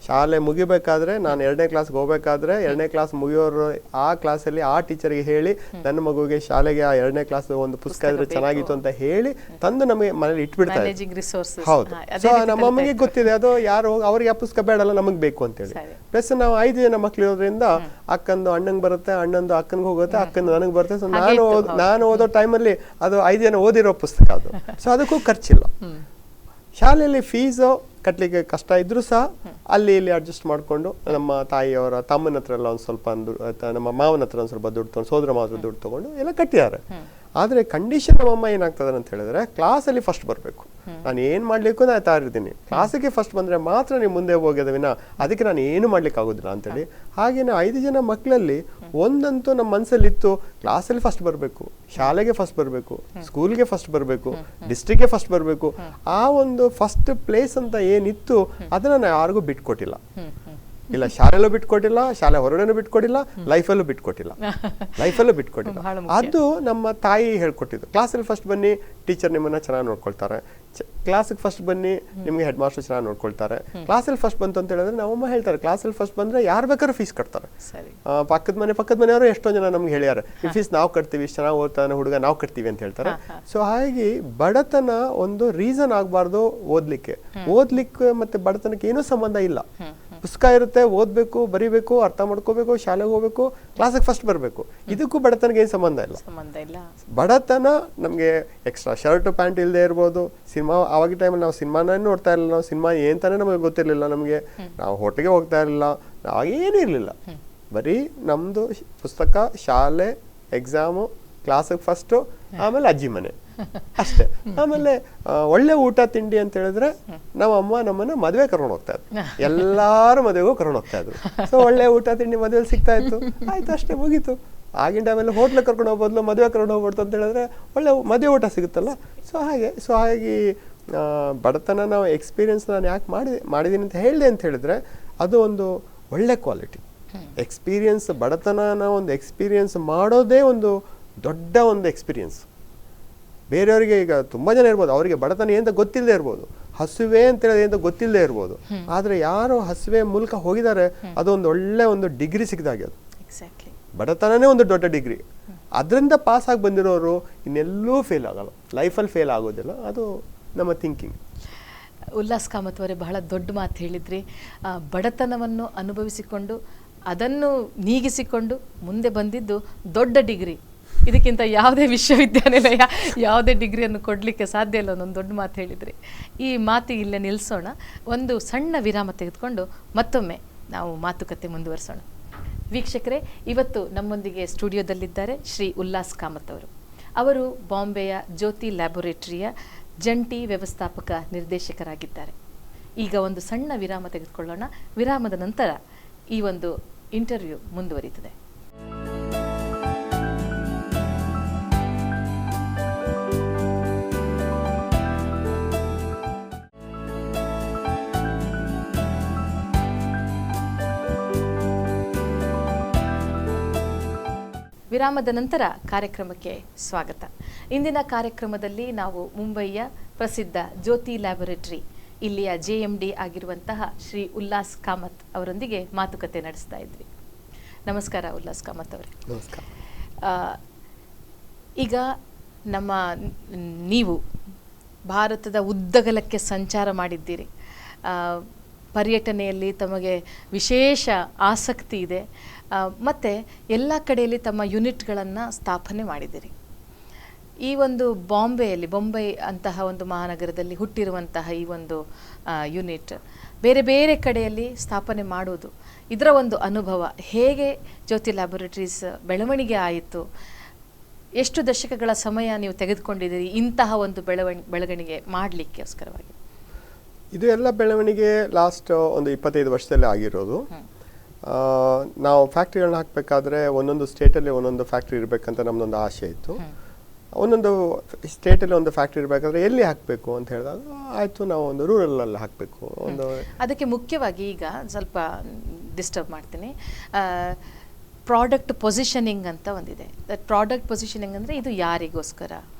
ಶಾಲೆ ಮುಗಿಬೇಕಾದ್ರೆ, ನಾನು 2ನೇ ಕ್ಲಾಸ್ಗೆ ಹೋಗ್ಬೇಕಾದ್ರೆ 2ನೇ ಕ್ಲಾಸ್ ಮುಗಿಯೋರು ಆ ಕ್ಲಾಸಲ್ಲಿ ಆ ಟೀಚರ್ಗೆ ಹೇಳಿ ನನ್ನ ಮಗುಗೆ ಶಾಲೆಗೆ ಆ 2ನೇ ಕ್ಲಾಸ್ ಒಂದು ಪುಸ್ತಕ ಇದ್ರೆ ಚೆನ್ನಾಗಿತ್ತು ಅಂತ ಹೇಳಿ ತಂದು ನಮಗೆ ಮನೇಲಿ ಇಟ್ಬಿಡ್ತಾ ಇದ್ರು. ಹೌದು, ಸೊ ನಮ್ಮ ಅಮ್ಮಗೆ ಗೊತ್ತಿದೆ ಅದು ಯಾರು ಅವ್ರಿಗೆ ಆ ಪುಸ್ತಕ ಬೇಡಲ್ಲ, ನಮಗೆ ಬೇಕು ಅಂತೇಳಿ. ಪ್ಲಸ್ ನಾವು 5 ಜನ ಮಕ್ಳು ಇರೋದ್ರಿಂದ ಅಕ್ಕಂದು ಅಣ್ಣಂಗೆ ಬರುತ್ತೆ, ಅಣ್ಣಂದು ಅಕ್ಕನಿಗೆ ಹೋಗುತ್ತೆ, ಅಕ್ಕಂದು ನನಗೆ ಬರುತ್ತೆ. ಸೊ ನಾನು ಓದೋ ಟೈಮಲ್ಲಿ ಅದು 5 ಜನ ಓದಿರೋ ಪುಸ್ತಕ ಅದು. ಸೊ ಅದಕ್ಕೂ ಖರ್ಚಿಲ್ಲ. ಶಾಲೆಯಲ್ಲಿ ಫೀಸು ಕಟ್ಟಲಿಕ್ಕೆ ಕಷ್ಟ ಇದ್ರೂ ಸಹ ಅಲ್ಲಿ ಇಲ್ಲಿ ಅಡ್ಜಸ್ಟ್ ಮಾಡಿಕೊಂಡು ನಮ್ಮ ತಾಯಿಯವರ ತಮ್ಮನ ಹತ್ರ ಎಲ್ಲ ಒಂದು ಸ್ವಲ್ಪ ನಮ್ಮ ಮಾವನ ಹತ್ರ ಒಂದು ಸ್ವಲ್ಪ ದುಡ್ಡು ತೊಗೊಂಡು, ಸೋದರ ಮಾತ್ರ ದುಡ್ಡು ತೊಗೊಂಡು ಎಲ್ಲ ಕಟ್ಟಿದ್ದಾರೆ. ಆದರೆ ಕಂಡೀಷನ್ ನಮ್ಮಮ್ಮ ಏನಾಗ್ತದೆ ಅಂತ ಹೇಳಿದ್ರೆ, ಕ್ಲಾಸಲ್ಲಿ ಫಸ್ಟ್ ಬರಬೇಕು. ನಾನು ಏನು ಮಾಡಲಿಕ್ಕೂ ನಾನು ತಯಾರಿದ್ದೀನಿ, ಕ್ಲಾಸಿಗೆ ಫಸ್ಟ್ ಬಂದರೆ ಮಾತ್ರ ನೀವು ಮುಂದೆ ಹೋಗೋದ ವಿನ ಅದಕ್ಕೆ ನಾನು ಏನು ಮಾಡ್ಲಿಕ್ಕೆ ಆಗೋದಿಲ್ಲ ಅಂತೇಳಿ. ಹಾಗೇನೆ 5 ಜನ ಮಕ್ಕಳಲ್ಲಿ ಒಂದಂತೂ ನಮ್ಮ ಮನಸ್ಸಲ್ಲಿತ್ತು, ಕ್ಲಾಸಲ್ಲಿ ಫಸ್ಟ್ ಬರಬೇಕು, ಶಾಲೆಗೆ ಫಸ್ಟ್ ಬರಬೇಕು, ಸ್ಕೂಲ್ಗೆ ಫಸ್ಟ್ ಬರಬೇಕು, ಡಿಸ್ಟ್ರಿಕ್ಗೆ ಫಸ್ಟ್ ಬರಬೇಕು. ಆ ಒಂದು ಫಸ್ಟ್ ಪ್ಲೇಸ್ ಅಂತ ಏನಿತ್ತು ಅದನ್ನು ನಾನು ಯಾರಿಗೂ ಬಿಟ್ಕೊಟ್ಟಿಲ್ಲ. ಇಲ್ಲ ಶಾಲೆಯಲ್ಲೂ ಬಿಟ್ಕೊಟ್ಟಿಲ್ಲ, ಶಾಲೆ ಹೊರಗಡೆನೂ ಬಿಟ್ಕೊಟ್ಟಿಲ್ಲ, ಲೈಫಲ್ಲೂ ಬಿಟ್ಕೊಟ್ಟಿಲ್ಲ. ಅದು ನಮ್ಮ ತಾಯಿ ಹೇಳ್ಕೊಟ್ಟಿದ್ದು. ಕ್ಲಾಸಲ್ಲಿ ಫಸ್ಟ್ ಬನ್ನಿ, ಟೀಚರ್ ನಿಮ್ಮನ್ನ ಚೆನ್ನಾಗಿ ನೋಡ್ಕೊಳ್ತಾರೆ. ಕ್ಲಾಸಿಗೆ ಫಸ್ಟ್ ಬನ್ನಿ, ನಿಮ್ಗೆ ಹೆಡ್ ಮಾಸ್ಟರ್ ಚೆನ್ನಾಗಿ ನೋಡ್ಕೊಳ್ತಾರೆ. ಕ್ಲಾಸಲ್ಲಿ ಫಸ್ಟ್ ಬಂತು ಅಂತ ಹೇಳಿದ್ರೆ ನಮ್ಮಮ್ಮ ಹೇಳ್ತಾರೆ, ಕ್ಲಾಸಲ್ಲಿ ಫಸ್ಟ್ ಬಂದ್ರೆ ಯಾರು ಬೇಕಾದ್ರೂ ಫೀಸ್ ಕಟ್ತಾರೆ. ಪಕ್ಕದ ಮನೆಯವರು ಎಷ್ಟೋ ಜನ ನಮ್ಗೆ ಹೇಳ್ಯಾರ, ಈ ಫೀಸ್ ನಾವು ಕಟ್ತೀವಿ, ಇಷ್ಟು ಚೆನ್ನಾಗಿ ಓದ್ತಾನೆ ಹುಡುಗ, ನಾವು ಕಟ್ತೀವಿ ಅಂತ ಹೇಳ್ತಾರೆ. ಸೊ ಹಾಗಾಗಿ ಬಡತನ ಒಂದು ರೀಸನ್ ಆಗಬಾರ್ದು ಓದ್ಲಿಕ್ಕೆ ಮತ್ತೆ ಬಡತನಕ್ಕೆ ಏನೂ ಸಂಬಂಧ ಇಲ್ಲ. ಪುಸ್ತಕ ಇರುತ್ತೆ, ಓದ್ಬೇಕು, ಬರಿಬೇಕು, ಅರ್ಥ ಮಾಡ್ಕೋಬೇಕು, ಶಾಲೆಗೆ ಹೋಗ್ಬೇಕು, ಕ್ಲಾಸಿಗೆ ಫಸ್ಟ್ ಬರಬೇಕು. ಇದಕ್ಕೂ ಬಡತನಕ್ಕೆ ಏನು ಸಂಬಂಧ ಇಲ್ಲ. ಬಡತನ ನಮ್ಗೆ ಎಕ್ಸ್ಟ್ರಾ ಶರ್ಟ್ ಪ್ಯಾಂಟ್ ಇಲ್ಲದೆ ಇರ್ಬೋದು. ಸಿನಿಮಾ ಆವಾಗಿನ ಟೈಮಲ್ಲಿ ನಾವು ಸಿನಿಮಾನೇ ನೋಡ್ತಾ ಇರಲಿಲ್ಲ, ನಾವು ಸಿನಿಮಾ ಏನ್ ತಾನೇ ನಮಗೆ ಗೊತ್ತಿರಲಿಲ್ಲ, ನಮಗೆ ನಾವು ಹೋಟೆಲ್ಗೆ ಹೋಗ್ತಾ ಇರಲಿಲ್ಲ, ಅವಾಗ ಏನೂ ಇರಲಿಲ್ಲ. ಬರೀ ನಮ್ದು ಪುಸ್ತಕ, ಶಾಲೆ, ಎಕ್ಸಾಮು, ಕ್ಲಾಸಿಗೆ ಫಸ್ಟು, ಆಮೇಲೆ ಅಜ್ಜಿ ಮನೆ ಅಷ್ಟೇ. ಆಮೇಲೆ ಒಳ್ಳೆ ಊಟ ತಿಂಡಿ ಅಂತ ಹೇಳಿದ್ರೆ ನಮ್ಮ ಅಮ್ಮ ನಮ್ಮನ್ನ ಮದುವೆ ಕರ್ಕೊಂಡು ಹೋಗ್ತಾ ಇದ್ರು, ಎಲ್ಲಾರು ಮದುವೆಗೂ ಕರ್ಕೊಂಡು ಹೋಗ್ತಾ ಇದ್ರು. ಸೊ ಒಳ್ಳೆ ಊಟ ತಿಂಡಿ ಮದುವೆಲಿ ಸಿಗ್ತಾ ಇತ್ತು, ಆಯ್ತು ಅಷ್ಟೇ, ಮುಗೀತು. ಆಗಿನ ಟೈಮಲ್ಲಿ ಹೋಟ್ಲಿಗೆ ಕರ್ಕೊಂಡು ಹೋಗ್ಬದ್ಲು ಮದುವೆ ಕರ್ಕೊಂಡು ಹೋಗ್ಬಾರ್ದು ಅಂತ ಹೇಳಿದ್ರೆ ಒಳ್ಳೆ ಮದುವೆ ಊಟ ಸಿಗುತ್ತಲ್ಲ. ಸೊ ಹಾಗಾಗಿ ಬಡತನ ನಾವು ಎಕ್ಸ್ಪೀರಿಯನ್ಸ್ ನಾನು ಯಾಕೆ ಮಾಡಿದ್ದೀನಿ ಅಂತ ಹೇಳಿದ್ರೆ ಅದು ಒಂದು ಒಳ್ಳೆ ಕ್ವಾಲಿಟಿ ಎಕ್ಸ್ಪೀರಿಯನ್ಸ್. ಬಡತನನ ಒಂದು ಎಕ್ಸ್ಪೀರಿಯನ್ಸ್ ಮಾಡೋದೇ ಒಂದು ದೊಡ್ಡ ಒಂದು ಎಕ್ಸ್ಪೀರಿಯನ್ಸ್. ಬೇರೆಯವರಿಗೆ ಈಗ ತುಂಬಾ ಜನ ಇರ್ಬೋದು, ಅವರಿಗೆ ಬಡತನ ಏನಂತ ಗೊತ್ತಿಲ್ಲದೆ ಇರ್ಬೋದು, ಹಸುವೆ ಅಂತ ಹೇಳೋದು ಏನಂತ ಗೊತ್ತಿಲ್ಲದೆ ಇರ್ಬೋದು. ಆದ್ರೆ ಯಾರು ಹಸುವೆ ಮೂಲಕ ಹೋಗಿದ್ದಾರೆ ಅದೊಂದು ಒಳ್ಳೆ ಒಂದು ಡಿಗ್ರಿ ಸಿಕ್ಕಿದಾಗೆ. ಅದು ಬಡತನನೇ ಒಂದು ದೊಡ್ಡ ಡಿಗ್ರಿ. ಅದರಿಂದ ಪಾಸ್ ಆಗಿ ಬಂದಿರೋರು ಇನ್ನೆಲ್ಲೂ ಫೇಲ್ ಆಗಲ್ಲ, ಲೈಫಲ್ಲಿ ಫೇಲ್ ಆಗೋದಿಲ್ಲ. ಅದು ನಮ್ಮ ಥಿಂಕಿಂಗ್. ಉಲ್ಲಾಸ್ ಕಾಮತ್ ಅವರೇ, ಬಹಳ ದೊಡ್ಡ ಮಾತು ಹೇಳಿದ್ರಿ. ಬಡತನವನ್ನು ಅನುಭವಿಸಿಕೊಂಡು ಅದನ್ನು ನೀಗಿಸಿಕೊಂಡು ಮುಂದೆ ಬಂದಿದ್ದು ದೊಡ್ಡ ಡಿಗ್ರಿ. ಇದಕ್ಕಿಂತ ಯಾವುದೇ ವಿಶ್ವವಿದ್ಯಾನಿಲಯ ಯಾವುದೇ ಡಿಗ್ರಿಯನ್ನು ಕೊಡಲಿಕ್ಕೆ ಸಾಧ್ಯ ಇಲ್ಲ. ಒಂದು ದೊಡ್ಡ ಮಾತು ಹೇಳಿದ್ರಿ. ಈ ಮಾತಿಗೆ ಇಲ್ಲೇ ನಿಲ್ಲಿಸೋಣ. ಒಂದು ಸಣ್ಣ ವಿರಾಮ ತೆಗೆದುಕೊಂಡು ಮತ್ತೊಮ್ಮೆ ನಾವು ಮಾತುಕತೆ ಮುಂದುವರಿಸೋಣ. ವೀಕ್ಷಕರೇ, ಇವತ್ತು ನಮ್ಮೊಂದಿಗೆ ಸ್ಟುಡಿಯೋದಲ್ಲಿದ್ದಾರೆ ಶ್ರೀ ಉಲ್ಲಾಸ್ ಕಾಮತ್ ಅವರು ಬಾಂಬೆಯ ಜ್ಯೋತಿ ಲ್ಯಾಬೊರೇಟರಿಯ ಜಂಟಿ ವ್ಯವಸ್ಥಾಪಕ ನಿರ್ದೇಶಕರಾಗಿದ್ದಾರೆ. ಈಗ ಒಂದು ಸಣ್ಣ ವಿರಾಮ ತೆಗೆದುಕೊಳ್ಳೋಣ. ವಿರಾಮದ ನಂತರ ಈ ಒಂದು ಇಂಟರ್ವ್ಯೂ ಮುಂದುವರಿಯುತ್ತದೆ. ವಿರಾಮದ ನಂತರ ಕಾರ್ಯಕ್ರಮಕ್ಕೆ ಸ್ವಾಗತ. ಇಂದಿನ ಕಾರ್ಯಕ್ರಮದಲ್ಲಿ ನಾವು ಮುಂಬಯಿಯ ಪ್ರಸಿದ್ಧ ಜ್ಯೋತಿ ಲ್ಯಾಬೊರೇಟರಿ ಇಲ್ಲಿಯ JMD ಆಗಿರುವಂತಹ ಶ್ರೀ ಉಲ್ಲಾಸ್ ಕಾಮತ್ ಅವರೊಂದಿಗೆ ಮಾತುಕತೆ ನಡೆಸ್ತಾ ಇದ್ವಿ. ನಮಸ್ಕಾರ ಉಲ್ಲಾಸ್ ಕಾಮತ್ ಅವರೇ. ನಮಸ್ಕಾರ. ಈಗ ನೀವು ಭಾರತದ ಉದ್ದಗಲಕ್ಕೆ ಸಂಚಾರ ಮಾಡಿದ್ದೀರಿ. ಪರ್ಯಟನೆಯಲ್ಲಿ ತಮಗೆ ವಿಶೇಷ ಆಸಕ್ತಿ ಇದೆ. ಮತ್ತು ಎಲ್ಲ ಕಡೆಯಲ್ಲಿ ತಮ್ಮ ಯೂನಿಟ್ಗಳನ್ನು ಸ್ಥಾಪನೆ ಮಾಡಿದ್ದೀರಿ. ಈ ಒಂದು ಬೊಂಬೈ ಅಂತಹ ಒಂದು ಮಹಾನಗರದಲ್ಲಿ ಹುಟ್ಟಿರುವಂತಹ ಈ ಒಂದು ಯೂನಿಟ್ ಬೇರೆ ಬೇರೆ ಕಡೆಯಲ್ಲಿ ಸ್ಥಾಪನೆ ಮಾಡುವುದು, ಇದರ ಒಂದು ಅನುಭವ ಹೇಗೆ ಜ್ಯೋತಿ ಲ್ಯಾಬೊರೇಟರೀಸ್ ಬೆಳವಣಿಗೆ ಆಯಿತು? ಎಷ್ಟು ದಶಕಗಳ ಸಮಯ ನೀವು ತೆಗೆದುಕೊಂಡಿದ್ದೀರಿ ಇಂತಹ ಒಂದು ಬೆಳವಣಿಗೆ ಮಾಡಲಿಕ್ಕೋಸ್ಕರವಾಗಿ? ಇದು ಎಲ್ಲ ಬೆಳವಣಿಗೆ ಲಾಸ್ಟ್ ಒಂದು 25 ವರ್ಷದಲ್ಲಿ ಆಗಿರೋದು. ನಾವು ಫ್ಯಾಕ್ಟ್ರಿಗಳನ್ನ ಹಾಕಬೇಕಾದ್ರೆ ಒಂದೊಂದು ಸ್ಟೇಟಲ್ಲಿ ಒಂದೊಂದು ಫ್ಯಾಕ್ಟ್ರಿ ಇರಬೇಕಂತ ನಮ್ಮದೊಂದು ಆಸೆ ಇತ್ತು. ಒಂದೊಂದು ಸ್ಟೇಟಲ್ಲಿ ಒಂದು ಫ್ಯಾಕ್ಟ್ರಿ ಇರಬೇಕಾದ್ರೆ ಎಲ್ಲಿ ಹಾಕಬೇಕು ಅಂತ ಹೇಳಿದಾಗ ಆಯಿತು, ನಾವು ಒಂದು ರೂರಲಲ್ಲಿ ಹಾಕಬೇಕು. ಅದಕ್ಕೆ ಮುಖ್ಯವಾಗಿ ಈಗ ಸ್ವಲ್ಪ ಡಿಸ್ಟರ್ಬ್ ಮಾಡ್ತೀನಿ. ಪ್ರಾಡಕ್ಟ್ ಪೊಸಿಷನಿಂಗ್ ಅಂತ ಒಂದಿದೆ. ಪ್ರಾಡಕ್ಟ್ ಪೊಸಿಷನಿಂಗ್ ಅಂದರೆ ಇದು ಯಾರಿಗೋಸ್ಕರ,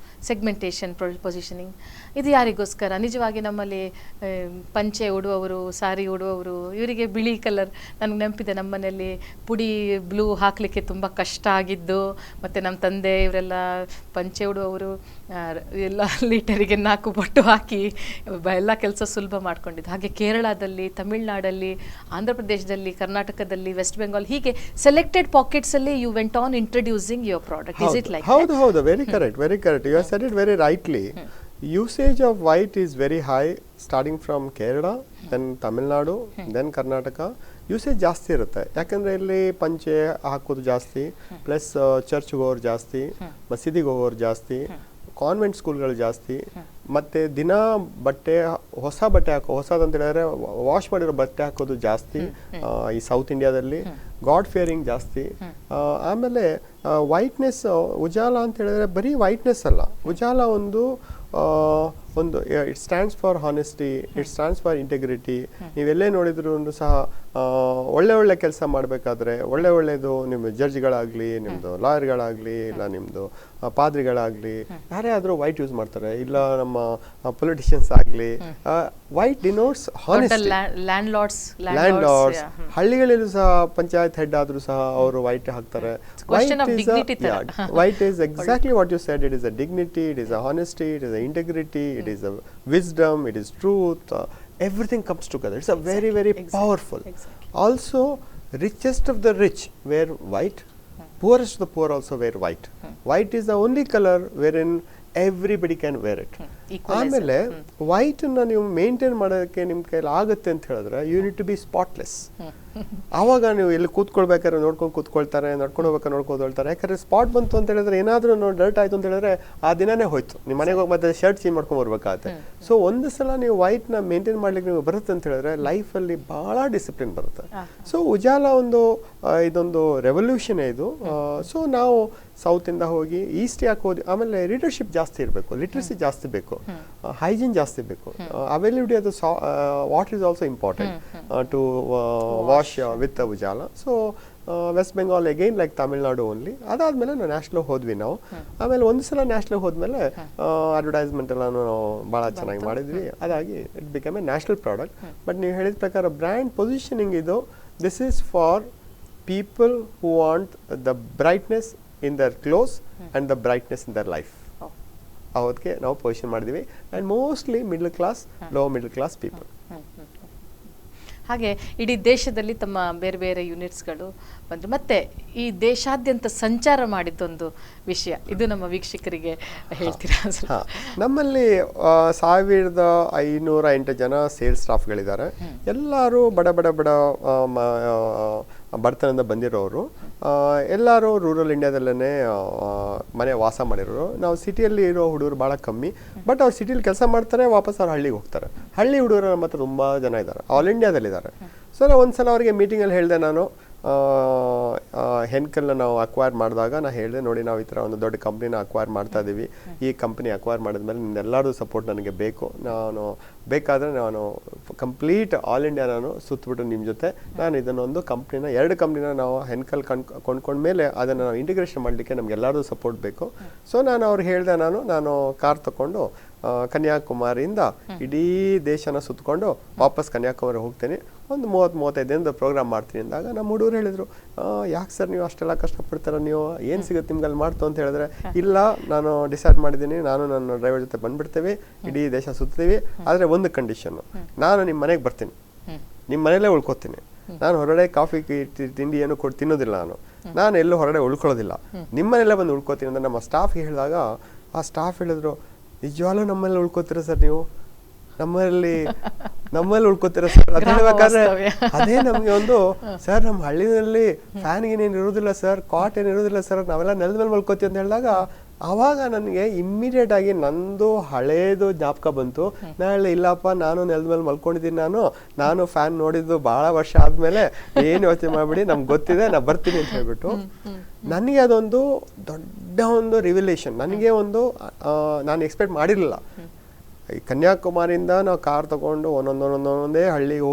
ಸೆಗ್ಮೆಂಟೇಷನ್ ಪೊಸಿಷನಿಂಗ್ ಇದು ಯಾರಿಗೋಸ್ಕರ? ನಿಜವಾಗಿ ನಮ್ಮಲ್ಲಿ ಪಂಚೆ ಉಡುವವರು, ಸಾರಿ ಉಡುವವರು, ಇವರಿಗೆ ಬಿಳಿ ಕಲರ್, ನನಗೆ ನೆನಪಿದೆ ನಮ್ಮನೆಯಲ್ಲಿ ಪುಡಿ ಬ್ಲೂ ಹಾಕಲಿಕ್ಕೆ ತುಂಬ ಕಷ್ಟ ಆಗಿದ್ದು. ಮತ್ತು ನಮ್ಮ ತಂದೆ ಇವರೆಲ್ಲ ಪಂಚೆ ಉಡುವವರು ಎಲ್ಲ ಲೀಟರಿಗೆ 4 ಬೊಟ್ಟು ಹಾಕಿ ಎಲ್ಲ ಕೆಲಸ ಸುಲಭ ಮಾಡ್ಕೊಂಡಿದ್ದು. ಹಾಗೆ ಕೇರಳದಲ್ಲಿ, ತಮಿಳ್ನಾಡಲ್ಲಿ, ಆಂಧ್ರ ಪ್ರದೇಶದಲ್ಲಿ, ಕರ್ನಾಟಕದಲ್ಲಿ, ವೆಸ್ಟ್ ಬೆಂಗಾಲ್, ಹೀಗೆ ಸೆಲೆಕ್ಟೆಡ್ ಪಾಕೆಟ್ಸಲ್ಲಿ you went on introducing your product. Is it like? ಹೌದು, very correct. You have said it very rightly. Usage of white is very high, starting from Kerala, then Tamil Nadu, then Karnataka. Usage ಜಾಸ್ತಿ ಇರುತ್ತೆ. ಯಾಕಂದರೆ ಇಲ್ಲಿ ಪಂಚೆ ಹಾಕೋದು ಜಾಸ್ತಿ, plus ಚರ್ಚ್ಗೆ ಹೋಗೋರು ಜಾಸ್ತಿ, ಮಸೀದಿಗೆ ಹೋಗೋರು ಜಾಸ್ತಿ, ಕಾನ್ವೆಂಟ್ ಸ್ಕೂಲ್ಗಳು ಜಾಸ್ತಿ, ಮತ್ತೆ ದಿನ ಬಟ್ಟೆ ಹೊಸ ಬಟ್ಟೆ ಹೊಸದಂತ ಹೇಳಿದ್ರೆ ವಾಶ್ ಮಾಡಿರೋ ಬಟ್ಟೆ ಹಾಕೋದು ಜಾಸ್ತಿ ಈ ಸೌತ್ ಇಂಡಿಯಾದಲ್ಲಿ. ಗಾಡ್ ಫಿಯರಿಂಗ್ ಜಾಸ್ತಿ. ಆಮೇಲೆ ವೈಟ್ನೆಸ್, ಉಜಾಲ ಅಂತ ಹೇಳಿದ್ರೆ ಬರೀ ವೈಟ್ನೆಸ್ ಅಲ್ಲ, ಉಜಾಲ ಒಂದು it stands for honesty, it stands for integrity. ನೀವೆಲ್ಲೇ ನೋಡಿದ್ರು ಸಹ ಒಳ್ಳೆ ಕೆಲಸ ಮಾಡಬೇಕಾದ್ರೆ ಒಳ್ಳೇದು ನಿಮ್ಮ ಜಡ್ಜ್ಗಳಾಗಲಿ, ನಿಮ್ಮದು ಲಾಯರ್ಗಳಾಗಲಿ, ಇಲ್ಲ ನಿಮ್ಮದು ಪಾದ್ರಿಗಳಾಗಲಿ, ಯಾರೇ ಆದರೂ ವೈಟ್ ಯೂಸ್ ಮಾಡ್ತಾರೆ. ಇಲ್ಲ ನಮ್ಮ ಪೊಲಿಟಿಷಿಯನ್ಸ್ ಆಗಲಿ, ವೈಟ್ ಡಿನೋಟ್ಸ್ ಹಾನೆಸ್ಟಿ. ಲ್ಯಾಂಡ್ಲಾರ್ಡ್ಸ್ ಹಳ್ಳಿಗಳಲ್ಲೂ ಸಹ ಪಂಚಾಯತ್ ಹೆಡ್ ಆದರೂ ಸಹ ಅವರು ವೈಟ್ ಹಾಕ್ತಾರೆ. Weight is exactly what you said. It is a dignity, it is a honesty, it is a integrity, it is a wisdom, it is truth, everything comes together. It's a very powerful. Also, richest of the rich wear white, poorest of the poor also wear white. White is the only color wherein everybody can wear it. ಆಮೇಲೆ white ನ ನೀವು maintain ಮಾಡೋದಕ್ಕೆ ನಿಮ್ ಕೈಲಿ ಆಗುತ್ತೆ ಅಂತ ಹೇಳಿದ್ರೆ you need to be spotless. ಆವಾಗ ನೀವು ಎಲ್ಲಿ ಕೂತ್ಕೊಳ್ಬೇಕಾದ್ರೆ ನೋಡ್ಕೊಂಡು ಕೂತ್ಕೊಳ್ತಾರೆ, ನಡ್ಕೊಂಡು ಹೋಗ್ಬೇಕಾದ್ರೆ ನೋಡ್ಕೊಂಡು ಹೋಗ್ತಾರೆ. ಯಾಕಂದ್ರೆ ಸ್ಪಾಟ್ ಬಂತು ಅಂತ ಹೇಳಿದ್ರೆ ಏನಾದ್ರೂ ಡರ್ಟ್ ಆಯ್ತು ಅಂತ ಹೇಳಿದ್ರೆ ಆ ದಿನನೇ ಹೋಯ್ತು, ನಿಮ್ಮ ಮನೆಗೆ ಹೋಗಿ ಮತ್ತೆ ಶರ್ಟ್ ಚೇಂಜ್ ಮಾಡ್ಕೊಂಡು ಬರ್ಬೇಕಾಗುತ್ತೆ. ಸೊ ಒಂದು ಸಲ ನೀವು ವೈಟ್ ನ ಮೇಂಟೈನ್ ಮಾಡ್ಲಿಕ್ಕೆ ನೀವು ಬರುತ್ತೆ ಅಂತ ಹೇಳಿದ್ರೆ ಲೈಫ್ ಅಲ್ಲಿ ಬಹಳ ಡಿಸಿಪ್ಲಿನ್ ಬರುತ್ತೆ. ಸೊ ಉಜಾಲ ಇದೊಂದು ರೆವಲ್ಯೂಷನ್ ಇದು. ಸೊ ನಾವು ಸೌತ್ ಇಂದ ಹೋಗಿ ಈಸ್ಟ್ ಯಾಕೆ ಹೋಗಿ, ಆಮೇಲೆ ಲೀಡರ್ಶಿಪ್ ಜಾಸ್ತಿ ಇರಬೇಕು, ಲಿಟ್ರಸಿ ಜಾಸ್ತಿ ಬೇಕು, hygiene ಜಾಸ್ತಿ ಬೇಕು, availability of the water is also important to wash with the Ujala. So West Bengal again like Tamil Nadu only. ಅದಾದ್ಮೇಲೆ ನಾವು ನ್ಯಾಷನಲ್ ಹೋದ್ವಿ ನಾವು. ಆಮೇಲೆ ಒಂದು ಸಲ ನ್ಯಾಷನಲ್ ಹೋದ್ಮೇಲೆ ಅಡ್ವರ್ಟೈಸ್ಮೆಂಟ್ ಎಲ್ಲ ನಾವು ಭಾಳ ಚೆನ್ನಾಗಿ ಮಾಡಿದ್ವಿ. ಅದಾಗಿ it become a national product. But ನೀವು ಹೇಳಿದ ಪ್ರಕಾರ ಬ್ರ್ಯಾಂಡ್ ಪೊಸಿಷನಿಂಗ್ ಇದು, this is for people who want the brightness in their clothes and the brightness in their life. ಅವತ್ತಿಗೆ ನಾವು ಪೊಸಿಷನ್ ಮಾಡಿದ್ವಿ. And mostly middle class, low middle class people. ಹಾಗೆ ಇಡೀ ದೇಶದಲ್ಲಿ ತಮ್ಮ ಬೇರೆ ಬೇರೆ ಯೂನಿಟ್ಸ್ಗಳು ಬಂದರು. ಮತ್ತೆ ಈ ದೇಶಾದ್ಯಂತ ಸಂಚಾರ ಮಾಡಿದ್ದೊಂದು ವಿಷಯ, ಇದು ನಮ್ಮ ವೀಕ್ಷಕರಿಗೆ ಹೇಳ್ತೀರಾ? ನಮ್ಮಲ್ಲಿ 1508 ಜನ ಸೇಲ್ಸ್ ಸ್ಟಾಫ್ಗಳಿದ್ದಾರೆ. ಎಲ್ಲರೂ ಬಡ ಬಡತನದಿಂದ ಬಂದಿರೋರು. ಎಲ್ಲರೂ ರೂರಲ್ ಇಂಡಿಯಾದಲ್ಲೇ ಮನೆ ವಾಸ ಮಾಡಿರೋರು. ನಾವು ಸಿಟಿಯಲ್ಲಿ ಇರೋ ಹುಡುಗರು ಭಾಳ ಕಮ್ಮಿ. ಬಟ್ ಅವ್ರು ಸಿಟಿಲಿ ಕೆಲಸ ಮಾಡ್ತಾರೆ, ವಾಪಸ್ ಅವ್ರು ಹಳ್ಳಿಗೆ ಹೋಗ್ತಾರೆ. ಹಳ್ಳಿ ಹುಡುಗರು ನಮ್ಮ ಹತ್ರ ತುಂಬ ಜನ ಇದ್ದಾರೆ, ಆಲ್ ಇಂಡಿಯಾದಲ್ಲಿದ್ದಾರೆ. ಸೊ ನಾವು ಒಂದು ಸಲ ಅವರಿಗೆ ಮೀಟಿಂಗಲ್ಲಿ ಹೇಳಿದೆ, ನಾನು ಹೆನ್ಕಲ್ನ ನಾವು ಅಕ್ವೈರ್ ಮಾಡಿದಾಗ ನಾನು ಹೇಳಿದೆ, ನೋಡಿ ನಾವು ಈ ಥರ ಒಂದು ದೊಡ್ಡ ಕಂಪ್ನಿನ ಅಕ್ವೈರ್ ಮಾಡ್ತಾ ಇದ್ದೀವಿ. ಈ ಕಂಪ್ನಿ ಅಕ್ವೈರ್ ಮಾಡಿದ್ಮೇಲೆ ನಿಮ್ಮೆಲ್ಲರದು ಸಪೋರ್ಟ್ ನನಗೆ ಬೇಕು. ನಾನು ಬೇಕಾದರೆ ನಾನು ಕಂಪ್ಲೀಟ್ ಆಲ್ ಇಂಡಿಯಾ ನಾನು ಸುತ್ತಬಿಟ್ಟು ನಿಮ್ಮ ಜೊತೆ ನಾನು ಇದನ್ನೊಂದು ಕಂಪ್ನಿನ 2 ಕಂಪ್ನಿನ ನಾವು ಹೆನ್ಕಲ್ ಕೊಂಡ್ಕೊಂಡ್ಮೇಲೆ ಅದನ್ನು ನಾವು ಇಂಟಿಗ್ರೇಷನ್ ಮಾಡಲಿಕ್ಕೆ ನಮಗೆಲ್ಲರದು ಸಪೋರ್ಟ್ ಬೇಕು. ಸೊ ನಾನು ಅವ್ರಿಗೆ ಹೇಳಿದೆ, ನಾನು ಕಾರ್ ತಗೊಂಡು ಕನ್ಯಾಕುಮಾರಿಯಿಂದ ಇಡೀ ದೇಶನ ಸುತ್ತಕೊಂಡು ವಾಪಸ್ ಕನ್ಯಾಕುಮಾರಿ ಹೋಗ್ತೀನಿ, ಒಂದು 30-35 ದಿನದ ಪ್ರೋಗ್ರಾಮ್ ಮಾಡ್ತೀನಿ ಅಂದಾಗ ನಮ್ಮ ಹುಡುಗರು ಹೇಳಿದ್ರು, ಯಾಕೆ ಸರ್ ನೀವು ಅಷ್ಟೆಲ್ಲ ಕಷ್ಟಪಡ್ತಾರ, ನೀವು ಏನು ಸಿಗುತ್ತೆ ನಿಮ್ಗೆ ಅಲ್ಲಿ ಮಾಡ್ತು ಅಂತ ಹೇಳಿದ್ರೆ, ಇಲ್ಲ ನಾನು ಡಿಸೈಡ್ ಮಾಡಿದ್ದೀನಿ, ನಾನು ನನ್ನ ಡ್ರೈವರ್ ಜೊತೆ ಬಂದ್ಬಿಡ್ತೇವೆ, ಇಡೀ ದೇಶ ಸುತ್ತೀವಿ. ಆದರೆ ಒಂದು ಕಂಡೀಷನ್ನು, ನಾನು ನಿಮ್ಮ ಮನೆಗೆ ಬರ್ತೀನಿ, ನಿಮ್ಮ ಮನೇಲೇ ಉಳ್ಕೋತೀನಿ. ನಾನು ಹೊರಗಡೆ ಕಾಫಿ ತಿಂಡಿ ಏನು ತಿನ್ನೋದಿಲ್ಲ, ನಾನು ಎಲ್ಲೂ ಹೊರಗಡೆ ಉಳ್ಕೊಳ್ಳೋದಿಲ್ಲ, ನಿಮ್ಮ ಮನೇಲೆ ಬಂದು ಉಳ್ಕೋತೀನಿ ಅಂತ ನಮ್ಮ ಸ್ಟಾಫ್ಗೆ ಹೇಳಿದಾಗ ಆ ಸ್ಟಾಫ್ ಹೇಳಿದ್ರು, ನಿಜವಾಗ್ಲೂ ನಮ್ಮಲ್ಲಿ ಉಳ್ಕೋತೀರ ಸರ್, ನೀವು ನಮ್ಮಲ್ಲಿ ಉಳ್ಕೋತೀರ ಸರ್ ಅಂತ ಹೇಳ್ಬೇಕಾದ್ರೆ ಅದೇ ನಮ್ಗೆ ಒಂದು, ಸರ್ ನಮ್ಮ ಹಳ್ಳಿನಲ್ಲಿ ಫ್ಯಾನ್ ಏನೇನು ಇರೋದಿಲ್ಲ ಸರ್, ಕಾಟ್ ಏನು ಇರೋದಿಲ್ಲ ಸರ್, ನಾವೆಲ್ಲ ನೆಲದ ಮೇಲೆ ಮಲ್ಕೋತೀವಿ ಅಂತ ಹೇಳಿದಾಗ ಆವಾಗ ನನಗೆ ಇಮ್ಮಿಡಿಯೇಟ್ ಆಗಿ ನಂದು ಹಳೇದು ಜ್ಞಾಪಕ ಬಂತು. ನಾನು ಇಲ್ಲಪ್ಪ, ನಾನು ನೆಲದ ಮೇಲೆ ಮಲ್ಕೊಂಡಿದ್ದೀನಿ, ನಾನು ಫ್ಯಾನ್ ನೋಡಿದ್ದು ಬಹಳ ವರ್ಷ ಆದ್ಮೇಲೆ, ಏನು ಯೋಚನೆ ಮಾಡ್ಬಿಡಿ, ನಮ್ಗೆ ಗೊತ್ತಿದೆ, ನಾ ಬರ್ತೀನಿ ಅಂತ ಹೇಳ್ಬಿಟ್ಟು ನನಗೆ ಅದೊಂದು ದೊಡ್ಡ ಒಂದು ರಿವಿಲೇಷನ್. ನನಗೆ ನಾನು ಎಕ್ಸ್ಪೆಕ್ಟ್ ಮಾಡಿರಲಿಲ್ಲ. ಈ ಕನ್ಯಾಕುಮಾರಿಯಿಂದ ನಾವು ಕಾರ್ ತಗೊಂಡು ಒಂದೊಂದೇ ಹಳ್ಳಿಗೆ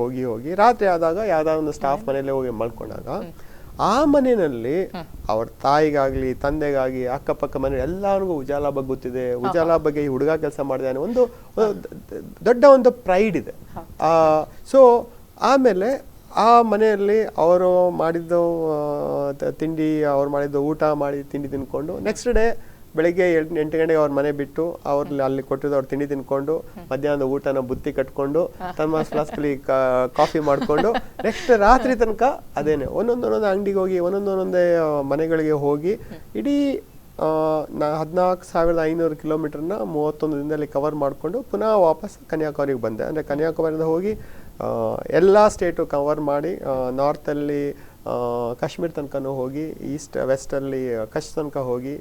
ಹೋಗಿ ರಾತ್ರಿ ಆದಾಗ ಯಾವ್ದಾದ್ರು ಒಂದು ಸ್ಟಾಫ್ ಮನೇಲಿ ಹೋಗಿ ಮಲ್ಕೊಂಡಾಗ ಆ ಮನೆಯಲ್ಲಿ ಅವ್ರ ತಾಯಿಗಾಗ್ಲಿ ತಂದೆಗಾಗಿ ಅಕ್ಕಪಕ್ಕ ಮನೆ ಎಲ್ಲರಿಗೂ ಉಜಾಲ ಬಗ್ಗೆ ಗೊತ್ತಿದೆ, ಉಜಾಲ ಬಗ್ಗೆ ಈ ಹುಡುಗ ಕೆಲಸ ಮಾಡಿದಾನೆ, ಒಂದು ದೊಡ್ಡ ಒಂದು ಪ್ರೈಡ್ ಇದೆ. ಸೊ ಆಮೇಲೆ ಆ ಮನೆಯಲ್ಲಿ ಅವರು ಮಾಡಿದ್ದು ತಿಂಡಿ, ಅವ್ರು ಮಾಡಿದ್ದು ಊಟ ಮಾಡಿ ತಿಂಡಿ ತಿನ್ಕೊಂಡು ನೆಕ್ಸ್ಟ್ ಡೇ ಬೆಳಿಗ್ಗೆ 8 ಗಂಟೆಗೆ ಅವ್ರ ಮನೆ ಬಿಟ್ಟು ಅಲ್ಲಿ ಕೊಟ್ಟಿದ್ದು ಅವ್ರು ತಿಂಡಿ ತಿನ್ಕೊಂಡು ಮಧ್ಯಾಹ್ನದ ಊಟನ ಬುತ್ತಿ ಕಟ್ಕೊಂಡು ಥರ್ಮಾಸ್ ಫ್ಲಾಸ್ಕಲ್ಲಿ ಕಾಫಿ ಮಾಡಿಕೊಂಡು ನೆಕ್ಸ್ಟ್ ರಾತ್ರಿ ತನಕ ಅದೇನೆ ಒಂದೊಂದೊಂದೊಂದು ಅಂಗಡಿಗೆ ಹೋಗಿ ಒಂದೊಂದೇ ಮನೆಗಳಿಗೆ ಹೋಗಿ ಇಡೀ 14,500 ಕಿಲೋಮೀಟರ್ನ 31 ದಿನದಲ್ಲಿ ಕವರ್ ಮಾಡಿಕೊಂಡು ಪುನಃ ವಾಪಸ್ ಕನ್ಯಾಕುಮಾರಿಗೆ ಬಂದೆ. ಅಂದರೆ ಕನ್ಯಾಕುಮಾರಿಯಿಂದ ಹೋಗಿ ಎಲ್ಲ ಸ್ಟೇಟು ಕವರ್ ಮಾಡಿ, ನಾರ್ತಲ್ಲಿ ಕಾಶ್ಮೀರ್ ತನಕನೂ ಹೋಗಿ, ಈಸ್ಟ್ ವೆಸ್ಟಲ್ಲಿ ಕಚ್ ತನಕ ಹೋಗಿ,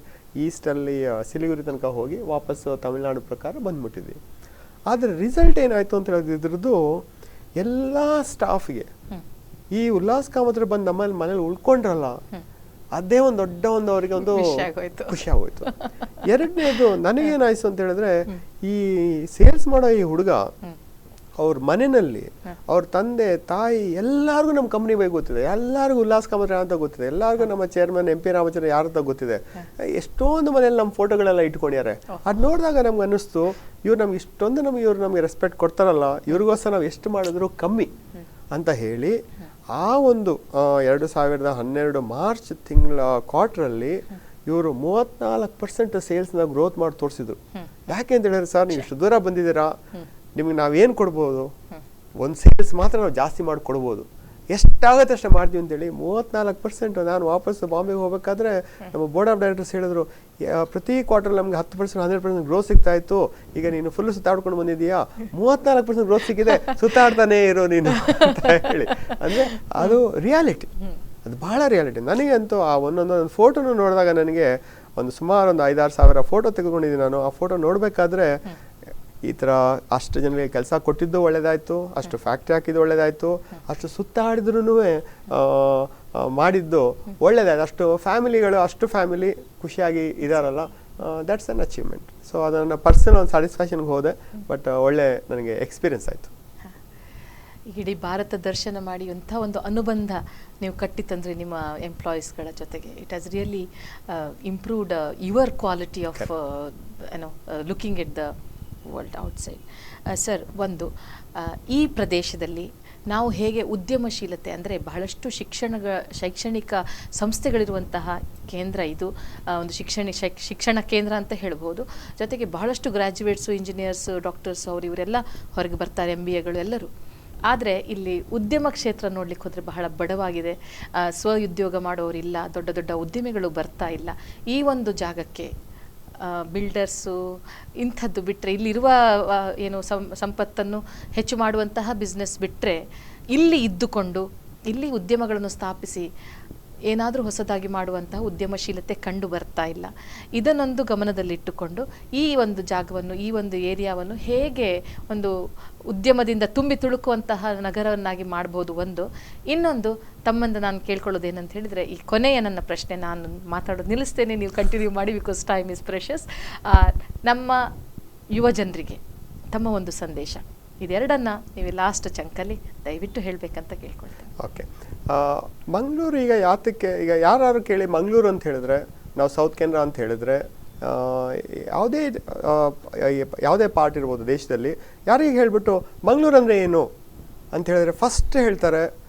ಈಸ್ಟಲ್ಲಿ ಸಿಲಿಗುರಿ ತನಕ ಹೋಗಿ ವಾಪಸ್ ತಮಿಳ್ನಾಡು ಪ್ರಕಾರ ಬಂದ್ಬಿಟ್ಟಿದ್ವಿ. ಆದರೆ ರಿಸಲ್ಟ್ ಏನಾಯಿತು ಅಂತ ಹೇಳಿದ್ರೆ ಇದ್ರದ್ದು ಎಲ್ಲ ಸ್ಟಾಫ್ಗೆ ಈ ಉಲ್ಲಾಸ್ ಕಾಮತ್ ಬಂದು ನಮ್ಮಲ್ಲಿ ಮನೇಲಿ ಉಳ್ಕೊಂಡ್ರಲ್ಲ, ಅದೇ ಒಂದು ದೊಡ್ಡ ಒಂದು ಅವರಿಗೆ ಒಂದು ಖುಷಿ ಆಗೋಯ್ತು. ಎರಡನೇದು ನನಗೇನಾಯ್ತು ಅಂತ ಹೇಳಿದ್ರೆ, ಈ ಸೇಲ್ಸ್ ಮಾಡೋ ಈ ಹುಡುಗ ಅವ್ರ ಮನೆಯಲ್ಲಿ ಅವ್ರ ತಂದೆ ತಾಯಿ ಎಲ್ಲರಿಗೂ ನಮ್ಮ ಕಂಪ್ನಿ ಬಗ್ಗೆ ಗೊತ್ತಿದೆ, ಎಲ್ಲರಿಗೂ ಉಲ್ಲಾಸ್ ಕಾಮತ್ ಅಂತ ಗೊತ್ತಿದೆ, ಎಲ್ಲರಿಗೂ ನಮ್ಮ ಚೇರ್ಮನ್ MP ರಾಮಚಂದ್ರ ಯಾರಂತ ಗೊತ್ತಿದೆ. ಎಷ್ಟೊಂದು ಮನೇಲಿ ನಮ್ಮ ಫೋಟೋಗಳೆಲ್ಲ ಇಟ್ಕೊಂಡಿದ್ದಾರೆ. ಅದು ನೋಡಿದಾಗ ನಮ್ಗೆ ಅನ್ನಿಸ್ತು, ಇವ್ರು ನಮ್ಗೆ ಇಷ್ಟೊಂದು ಇವ್ರು ನಮಗೆ ರೆಸ್ಪೆಕ್ಟ್ ಕೊಡ್ತಾರಲ್ಲ, ಇವ್ರಿಗೋಸ್ಕರ ನಾವು ಎಷ್ಟು ಮಾಡಿದ್ರು ಕಮ್ಮಿ ಅಂತ ಹೇಳಿ ಆ ಒಂದು 2012 ಮಾರ್ಚ್ ತಿಂಗಳ ಕ್ವಾರ್ಟ್ರಲ್ಲಿ ಇವರು 34% ಸೇಲ್ಸ್ನ ಗ್ರೋತ್ ಮಾಡಿ ತೋರಿಸಿದ್ರು. ಯಾಕೆ ಅಂತ ಹೇಳಿದ್ರೆ, ಸರ್ ನೀವು ಇಷ್ಟು ದೂರ ಬಂದಿದ್ದೀರಾ, ನಿಮ್ಗೆ ನಾವೇನು ಕೊಡ್ಬೋದು, ಒಂದು ಸೇಲ್ಸ್ ಮಾತ್ರ ನಾವು ಜಾಸ್ತಿ ಮಾಡಿ ಕೊಡ್ಬೋದು, ಎಷ್ಟಾಗುತ್ತೆ ಅಷ್ಟೇ ಮಾಡ್ತೀವಿ ಅಂತೇಳಿ 34%. ನಾನು ವಾಪಸ್ ಬಾಂಬೆಗೆ ಹೋಗ್ಬೇಕಾದ್ರೆ ನಮ್ಮ ಬೋರ್ಡ್ ಆಫ್ ಡೈರೆಕ್ಟರ್ಸ್ ಹೇಳಿದ್ರು, ಪ್ರತಿ ಕ್ವಾರ್ಟರ್ ನಮ್ಗೆ 10% 100% ಗ್ರೋತ್ ಸಿಗ್ತಾ ಇತ್ತು, ಈಗ ನೀನು ಫುಲ್ ಸುತ್ತಾಡ್ಕೊಂಡು ಬಂದಿದ್ದೀಯಾ, 34% ಗ್ರೋತ್ ಸಿಕ್ಕಿದೆ, ಸುತ್ತಾಡ್ತಾನೆ ಇರೋ ನೀನು ಅಂತ ಹೇಳಿ. ಅಂದರೆ ಅದು ರಿಯಾಲಿಟಿ, ಅದು ಬಹಳ ರಿಯಾಲಿಟಿ. ನನಗೆ ಅಂತೂ ಆ ಒಂದೊಂದು ಫೋಟೋನು ನೋಡಿದಾಗ ನನಗೆ ಸುಮಾರು ಒಂದು 5-6 ಸಾವಿರ ಫೋಟೋ ತೆಗೆದುಕೊಂಡಿದ್ದೀನಿ ನಾನು. ಆ ಫೋಟೋ ನೋಡಬೇಕಾದ್ರೆ ಈ ಥರ ಅಷ್ಟು ಜನರಿಗೆ ಕೆಲಸ ಕೊಟ್ಟಿದ್ದು ಒಳ್ಳೇದಾಯಿತು, ಅಷ್ಟು ಫ್ಯಾಕ್ಟ್ರಿ ಹಾಕಿದ್ದು ಒಳ್ಳೇದಾಯಿತು, ಅಷ್ಟು ಸುತ್ತಾಡಿದ್ರೂ ಮಾಡಿದ್ದು ಒಳ್ಳೇದಾಯ್ತು, ಅಷ್ಟು ಫ್ಯಾಮಿಲಿಗಳು ಅಷ್ಟು ಫ್ಯಾಮಿಲಿ ಖುಷಿಯಾಗಿ ಇದ್ದಾರಲ್ಲ, ದ್ಯಾಟ್ಸ್ ಅನ್ ಅಚೀವ್ಮೆಂಟ್. ಸೊ ಅದನ್ನು ಪರ್ಸನಲ್ ಒಂದು ಸ್ಯಾಟಿಸ್ಫ್ಯಾಕ್ಷನ್ಗೆ ಹೋದೆ, ಬಟ್ ಒಳ್ಳೆ ನನಗೆ ಎಕ್ಸ್ಪೀರಿಯನ್ಸ್ ಆಯಿತು. ಇಡೀ ಭಾರತ ದರ್ಶನ ಮಾಡಿ ಅಂಥ ಒಂದು ಅನುಬಂಧ ನೀವು ಕಟ್ಟಿತಂದರೆ ನಿಮ್ಮ ಎಂಪ್ಲಾಯೀಸ್ಗಳ ಜೊತೆಗೆ, it has really improved your quality of looking at the world outside. Sir, ಈ ಪ್ರದೇಶದಲ್ಲಿ ನಾವು ಹೇಗೆ ಉದ್ಯಮಶೀಲತೆ ಅಂದರೆ ಬಹಳಷ್ಟು ಶೈಕ್ಷಣಿಕ ಸಂಸ್ಥೆಗಳಿರುವಂತಹ ಕೇಂದ್ರ ಇದು, ಒಂದು ಶಿಕ್ಷಣ ಕೇಂದ್ರ ಅಂತ ಹೇಳ್ಬೋದು. ಜೊತೆಗೆ ಬಹಳಷ್ಟು ಗ್ರ್ಯಾಜುಯೇಟ್ಸು, ಇಂಜಿನಿಯರ್ಸು, ಡಾಕ್ಟರ್ಸು ಇವರೆಲ್ಲ ಹೊರಗೆ ಬರ್ತಾರೆ, MBAಗಳು ಎಲ್ಲರೂ. ಆದರೆ ಇಲ್ಲಿ ಉದ್ಯಮ ಕ್ಷೇತ್ರ ನೋಡ್ಲಿಕ್ಕೆ ಹೋದರೆ ಬಹಳ ಬಡವಾಗಿದೆ, ಸ್ವಉದ್ಯೋಗ ಮಾಡೋರಿಲ್ಲ, ದೊಡ್ಡ ದೊಡ್ಡ ಉದ್ಯಮಿಗಳು ಬರ್ತಾ ಇಲ್ಲ. ಈ ಒಂದು ಜಾಗಕ್ಕೆ ಬಿಲ್ಡರ್ಸು ಇಂಥದ್ದು ಬಿಟ್ಟರೆ, ಇಲ್ಲಿರುವ ಏನು ಸಂಪತ್ತನ್ನು ಹೆಚ್ಚು ಮಾಡುವಂತಹ ಬಿಸ್ನೆಸ್ ಬಿಟ್ಟರೆ, ಇಲ್ಲಿ ಇದ್ದುಕೊಂಡು ಇಲ್ಲಿ ಉದ್ಯಮಗಳನ್ನು ಸ್ಥಾಪಿಸಿ ಏನಾದರೂ ಹೊಸದಾಗಿ ಮಾಡುವಂತಹ ಉದ್ಯಮಶೀಲತೆ ಕಂಡು ಬರ್ತಾ ಇಲ್ಲ. ಇದನ್ನೊಂದು ಗಮನದಲ್ಲಿಟ್ಟುಕೊಂಡು ಈ ಒಂದು ಜಾಗವನ್ನು, ಈ ಒಂದು ಏರಿಯಾವನ್ನು ಹೇಗೆ ಒಂದು ಉದ್ಯಮದಿಂದ ತುಂಬಿ ತುಳುಕುವಂತಹ ನಗರವನ್ನಾಗಿ ಮಾಡ್ಬೋದು ಒಂದು. ಇನ್ನೊಂದು ತಮ್ಮಂದು ನಾನು ಕೇಳ್ಕೊಳ್ಳೋದೇನಂತ ಹೇಳಿದರೆ, ಈ ಕೊನೆಯ ನನ್ನ ಪ್ರಶ್ನೆ, ನಾನು ಮಾತಾಡೋದು ನಿಲ್ಲಿಸ್ತೇನೆ, ನೀವು ಕಂಟಿನ್ಯೂ ಮಾಡಿ, ಬಿಕಾಸ್ ಟೈಮ್ ಇಸ್ ಪ್ರೆಷಸ್. ನಮ್ಮ ಯುವ ಜನರಿಗೆ ತಮ್ಮ ಒಂದು ಸಂದೇಶ, ಇದೆರಡನ್ನು ನೀವು ಲಾಸ್ಟ್ ಚಂಕಲ್ಲಿ ದಯವಿಟ್ಟು ಹೇಳಬೇಕಂತ ಕೇಳ್ಕೊಳ್ತೇನೆ. ಓಕೆ, ಮಂಗಳೂರು ಈಗ ಯಾತಕ್ಕೆ, ಈಗ ಯಾರು ಕೇಳಿ ಮಂಗಳೂರು ಅಂತ ಹೇಳಿದ್ರೆ, ನಾವು ಸೌತ್ ಕೆನರಾ ಅಂತ ಹೇಳಿದ್ರೆ, ಯಾವುದೇ ಪಾರ್ಟ್ ಇರ್ಬೋದು ದೇಶದಲ್ಲಿ, ಯಾರಿಗೆ ಹೇಳಿಬಿಟ್ಟು ಮಂಗಳೂರು ಅಂದರೆ ಏನು ಅಂತ ಹೇಳಿದ್ರೆ ಫಸ್ಟ್ ಹೇಳ್ತಾರೆ,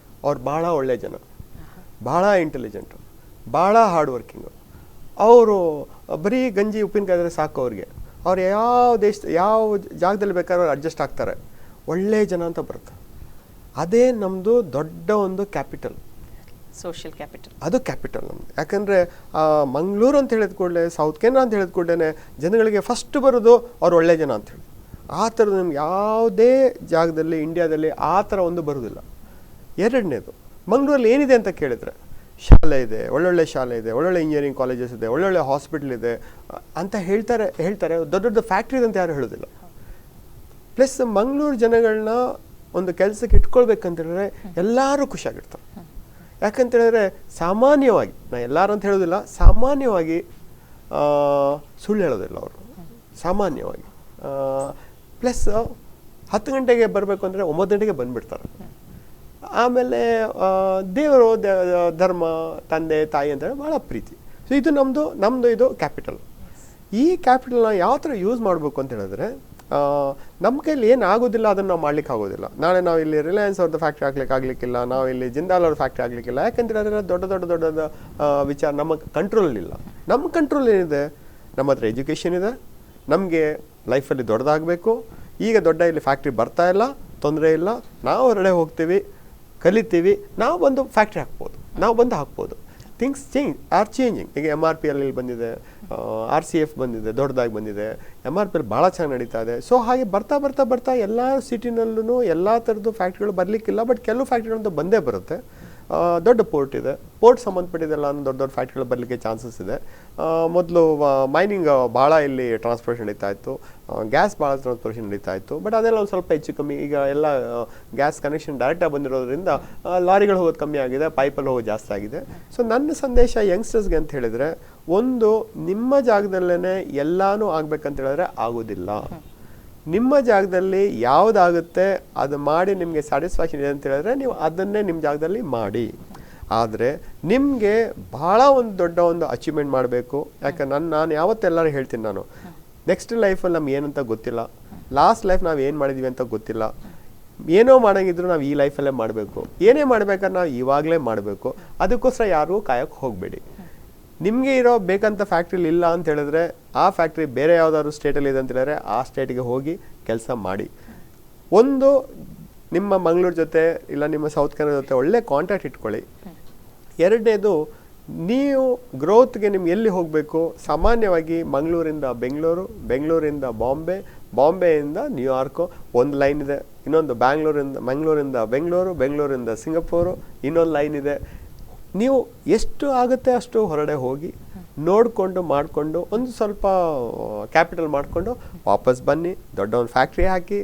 ಅವ್ರು ಭಾಳ ಒಳ್ಳೆ ಜನ, ಭಾಳ ಇಂಟೆಲಿಜೆಂಟು, ಭಾಳ ಹಾರ್ಡ್ ವರ್ಕಿಂಗು, ಅವರು ಬರೀ ಗಂಜಿ ಉಪ್ಪಿನಕಾಯಿದ್ರೆ ಸಾಕು ಅವ್ರಿಗೆ, ಅವ್ರು ಯಾವ ಜಾಗದಲ್ಲಿ ಬೇಕಾದ್ರೂ ಅವ್ರು ಅಡ್ಜಸ್ಟ್ ಆಗ್ತಾರೆ, ಒಳ್ಳೆ ಜನ ಅಂತ ಬರುತ್ತೆ. ಅದೇ ನಮ್ಮದು ದೊಡ್ಡ ಒಂದು ಕ್ಯಾಪಿಟಲ್, ಸೋಷಿಯಲ್ ಕ್ಯಾಪಿಟಲ್, ಅದು ಕ್ಯಾಪಿಟಲ್ ನಮ್ಮದು. ಯಾಕಂದರೆ ಮಂಗಳೂರು ಅಂತ ಹೇಳಿದ ಕೂಡಲೇ, ಸೌತ್ ಕೆನರಾ ಅಂತ ಹೇಳಿದ ಕೂಡಲೇ ಜನಗಳಿಗೆ ಫಸ್ಟ್ ಬರೋದು ಅವ್ರು ಒಳ್ಳೆ ಜನ ಅಂಥೇಳಿ. ಆ ಥರದ್ದು ನಮ್ಗೆ ಯಾವುದೇ ಜಾಗದಲ್ಲಿ ಇಂಡಿಯಾದಲ್ಲಿ ಆ ಥರ ಒಂದು ಬರೋದಿಲ್ಲ. ಎರಡನೇದು, ಮಂಗಳೂರಲ್ಲಿ ಏನಿದೆ ಅಂತ ಕೇಳಿದರೆ, ಶಾಲೆ ಇದೆ, ಒಳ್ಳೊಳ್ಳೆ ಶಾಲೆ ಇದೆ, ಒಳ್ಳೊಳ್ಳೆ ಇಂಜಿನಿಯರಿಂಗ್ ಕಾಲೇಜಸ್ ಇದೆ, ಒಳ್ಳೊಳ್ಳೆ ಹಾಸ್ಪಿಟಲ್ ಇದೆ ಅಂತ ಹೇಳ್ತಾರೆ. ದೊಡ್ಡ ದೊಡ್ಡ ಫ್ಯಾಕ್ಟ್ರಿ ಅಂತ ಯಾರು ಹೇಳೋದಿಲ್ಲ. ಪ್ಲಸ್ ಮಂಗಳೂರು ಜನಗಳನ್ನ ಒಂದು ಕೆಲಸಕ್ಕೆ ಇಟ್ಕೊಳ್ಬೇಕಂತ ಹೇಳಿದ್ರೆ ಎಲ್ಲರೂ ಖುಷಿಯಾಗಿರ್ತಾರೆ. ಯಾಕಂತೇಳಿದ್ರೆ ಸಾಮಾನ್ಯವಾಗಿ, ನಾ ಎಲ್ಲರೂ ಅಂತ ಹೇಳೋದಿಲ್ಲ, ಸಾಮಾನ್ಯವಾಗಿ ಸುಳ್ಳು ಹೇಳೋದಿಲ್ಲ ಅವರು, ಸಾಮಾನ್ಯವಾಗಿ. ಪ್ಲಸ್ 10 ಗಂಟೆಗೆ ಬರಬೇಕು ಅಂದರೆ 9 ಗಂಟೆಗೆ ಬಂದುಬಿಡ್ತಾರೆ. ಆಮೇಲೆ ದೇವರು, ಧರ್ಮ, ತಂದೆ ತಾಯಿ ಅಂತೇಳಿ ಭಾಳ ಪ್ರೀತಿ. ಸೊ ಇದು ನಮ್ಮದು ಇದು ಕ್ಯಾಪಿಟಲ್. ಈ ಕ್ಯಾಪಿಟಲ್ನ ಯಾವ ಥರ ಯೂಸ್ ಮಾಡಬೇಕು ಅಂತ ಹೇಳಿದ್ರೆ, ನಮ್ಮ ಕೈಲಿ ಏನು ಆಗೋದಿಲ್ಲ ಅದನ್ನು ನಾವು ಮಾಡ್ಲಿಕ್ಕೆ ಆಗೋದಿಲ್ಲ. ನಾಳೆ ನಾವು ಇಲ್ಲಿ ರಿಲಯನ್ಸ್ ಅವ್ರದ್ದು ಫ್ಯಾಕ್ಟ್ರಿ ಆಗ್ಲಿಕ್ಕಿಲ್ಲ, ನಾವು ಇಲ್ಲಿ ಜಿಂದಾಲ್ ಅವ್ರ ಫ್ಯಾಕ್ಟ್ರಿ ಆಗ್ಲಿಕ್ಕಿಲ್ಲ. ಯಾಕಂದರೆ ಅದರ ದೊಡ್ಡ ವಿಚಾರ ನಮ್ಮ ಕಂಟ್ರೋಲಲ್ಲಿಲ್ಲ. ನಮ್ಮ ಕಂಟ್ರೋಲ್ ಏನಿದೆ, ನಮ್ಮ ಹತ್ರ ಎಜುಕೇಷನ್ ಇದೆ, ನಮಗೆ ಲೈಫಲ್ಲಿ ದೊಡ್ಡದಾಗಬೇಕು. ಈಗ ದೊಡ್ಡ ಇಲ್ಲಿ ಫ್ಯಾಕ್ಟ್ರಿ ಬರ್ತಾ ಇಲ್ಲ, ತೊಂದರೆ ಇಲ್ಲ, ನಾವು ಹೊರಗಡೆ ಹೋಗ್ತೀವಿ, ಕಲಿತೀವಿ, ನಾವು ಬಂದು ಫ್ಯಾಕ್ಟ್ರಿ ಹಾಕ್ಬೋದು, ನಾವು ಬಂದು ಹಾಕ್ಬೋದು. Things changing. ಈಗ MRP ಅಲ್ಲಿ ಬಂದಿದೆ, RCF ಬಂದಿದೆ, ದೊಡ್ಡದಾಗಿ ಬಂದಿದೆ, MRP ಭಾಳ ಚೆನ್ನಾಗಿ ನಡೀತಾ ಇದೆ. ಸೊ ಹಾಗೆ ಬರ್ತಾ ಎಲ್ಲ ಸಿಟಿನಲ್ಲೂ ಎಲ್ಲ ಥರದ್ದು ಫ್ಯಾಕ್ಟ್ರಿಗಳು ಬರಲಿಕ್ಕಿಲ್ಲ, ಬಟ್ ಕೆಲವು ಫ್ಯಾಕ್ಟ್ರಿಗಳಂತೂ ಬಂದೇ ಬರುತ್ತೆ. ದೊಡ್ಡ ಪೋರ್ಟ್ ಇದೆ. ಪೋರ್ಟ್ ಸಂಬಂಧಪಟ್ಟಿದ್ದೆಲ್ಲ ದೊಡ್ಡ ದೊಡ್ಡ ಫ್ಯಾಕ್ಟ್ರಿಗಳು ಬರಲಿಕ್ಕೆ ಚಾನ್ಸಸ್ ಇದೆ. ಮೊದಲು ಮೈನಿಂಗ್ ಭಾಳ ಇಲ್ಲಿ ಟ್ರಾನ್ಸ್ಪೋರ್ಟೇಷನ್ ನಡೀತಾ ಇತ್ತು, ಗ್ಯಾಸ್ ಭಾಳ ಟ್ರಾನ್ಸ್ಪೋರ್ಟೇಷನ್ ನಡೀತಾ ಇತ್ತು. ಬಟ್ ಅದೆಲ್ಲ ಒಂದು ಸ್ವಲ್ಪ ಹೆಚ್ಚು ಕಮ್ಮಿ. ಈಗ ಎಲ್ಲ ಗ್ಯಾಸ್ ಕನೆಕ್ಷನ್ ಡೈರೆಕ್ಟಾಗಿ ಬಂದಿರೋದ್ರಿಂದ ಲಾರಿಗಳು ಹೋಗೋದು ಕಮ್ಮಿ ಆಗಿದೆ, ಪೈಪಲ್ಲಿ ಹೋಗೋದು ಜಾಸ್ತಿ ಆಗಿದೆ. ಸೊ ನನ್ನ ಸಂದೇಶ ಯಂಗ್ಸ್ಟರ್ಸ್ಗೆ ಅಂತ ಹೇಳಿದರೆ, ಒಂದು ನಿಮ್ಮ ಜಾಗದಲ್ಲೇ ಎಲ್ಲನೂ ಆಗ್ಬೇಕಂತ ಹೇಳಿದ್ರೆ ಆಗೋದಿಲ್ಲ. ನಿಮ್ಮ ಜಾಗದಲ್ಲಿ ಯಾವುದಾಗುತ್ತೆ ಅದು ಮಾಡಿ ನಿಮಗೆ ಸ್ಯಾಟಿಸ್ಫ್ಯಾಕ್ಷನ್ ಇದೆ ಅಂತ ಹೇಳಿದ್ರೆ ನೀವು ಅದನ್ನೇ ನಿಮ್ಮ ಜಾಗದಲ್ಲಿ ಮಾಡಿ. ಆದರೆ ನಿಮಗೆ ಭಾಳ ಒಂದು ದೊಡ್ಡ ಒಂದು ಅಚೀವ್ಮೆಂಟ್ ಮಾಡಬೇಕು. ಯಾಕಂದ್ರೆ ನಾನು ಯಾವತ್ತೆಲ್ಲರೂ ಹೇಳ್ತೀನಿ, ನಾನು ನೆಕ್ಸ್ಟ್ ಲೈಫಲ್ಲಿ ನಮ್ಗೆ ಏನಂತ ಗೊತ್ತಿಲ್ಲ, ಲಾಸ್ಟ್ ಲೈಫ್ ನಾವು ಏನು ಮಾಡಿದ್ವಿ ಅಂತ ಗೊತ್ತಿಲ್ಲ. ಏನೋ ಮಾಡೋಂಗಿದ್ರು ನಾವು ಈ ಲೈಫಲ್ಲೇ ಮಾಡಬೇಕು. ಏನೇ ಮಾಡ್ಬೇಕಾದ್ರೆ ನಾವು ಇವಾಗಲೇ ಮಾಡಬೇಕು. ಅದಕ್ಕೋಸ್ಕರ ಯಾರಿಗೂ ಕಾಯೋಕ್ಕೆ ಹೋಗಬೇಡಿ. ನಿಮಗೆ ಇರೋ ಬೇಕಂತ ಫ್ಯಾಕ್ಟ್ರಿಲಿ ಇಲ್ಲ ಅಂತ ಹೇಳಿದ್ರೆ ಆ ಫ್ಯಾಕ್ಟ್ರಿ ಬೇರೆ ಯಾವುದಾದ್ರು ಸ್ಟೇಟಲ್ಲಿ ಇದೆ ಅಂತ ಹೇಳಿದ್ರೆ ಆ ಸ್ಟೇಟಿಗೆ ಹೋಗಿ ಕೆಲಸ ಮಾಡಿ. ಒಂದು ನಿಮ್ಮ ಮಂಗಳೂರು ಜೊತೆ ಇಲ್ಲ ನಿಮ್ಮ ಸೌತ್ ಕನ್ನಡ ಜೊತೆ ಒಳ್ಳೆ ಕಾಂಟ್ಯಾಕ್ಟ್ ಇಟ್ಕೊಳ್ಳಿ. ಎರಡನೇದು, ನೀವು ಗ್ರೋತ್ಗೆ ನಿಮ್ಗೆ ಎಲ್ಲಿ ಹೋಗಬೇಕು, ಸಾಮಾನ್ಯವಾಗಿ ಮಂಗಳೂರಿಂದ ಬೆಂಗಳೂರು, ಬೆಂಗಳೂರಿಂದ ಬಾಂಬೆ, ಬಾಂಬೆಯಿಂದ ನ್ಯೂಯಾರ್ಕು ಒಂದು ಲೈನ್ ಇದೆ. ಇನ್ನೊಂದು ಮಂಗಳೂರಿಂದ ಬೆಂಗಳೂರು, ಬೆಂಗಳೂರಿಂದ ಸಿಂಗಪೂರು ಇನ್ನೊಂದು ಲೈನ್ ಇದೆ. ನೀವು ಎಷ್ಟು ಆಗುತ್ತೆ ಅಷ್ಟು ಹೊರಗಡೆ ಹೋಗಿ ನೋಡಿಕೊಂಡು ಮಾಡಿಕೊಂಡು ಒಂದು ಸ್ವಲ್ಪ ಕ್ಯಾಪಿಟಲ್ ಮಾಡಿಕೊಂಡು ವಾಪಸ್ ಬನ್ನಿ. ದೊಡ್ಡ ಒಂದು ಫ್ಯಾಕ್ಟ್ರಿ ಹಾಕಿ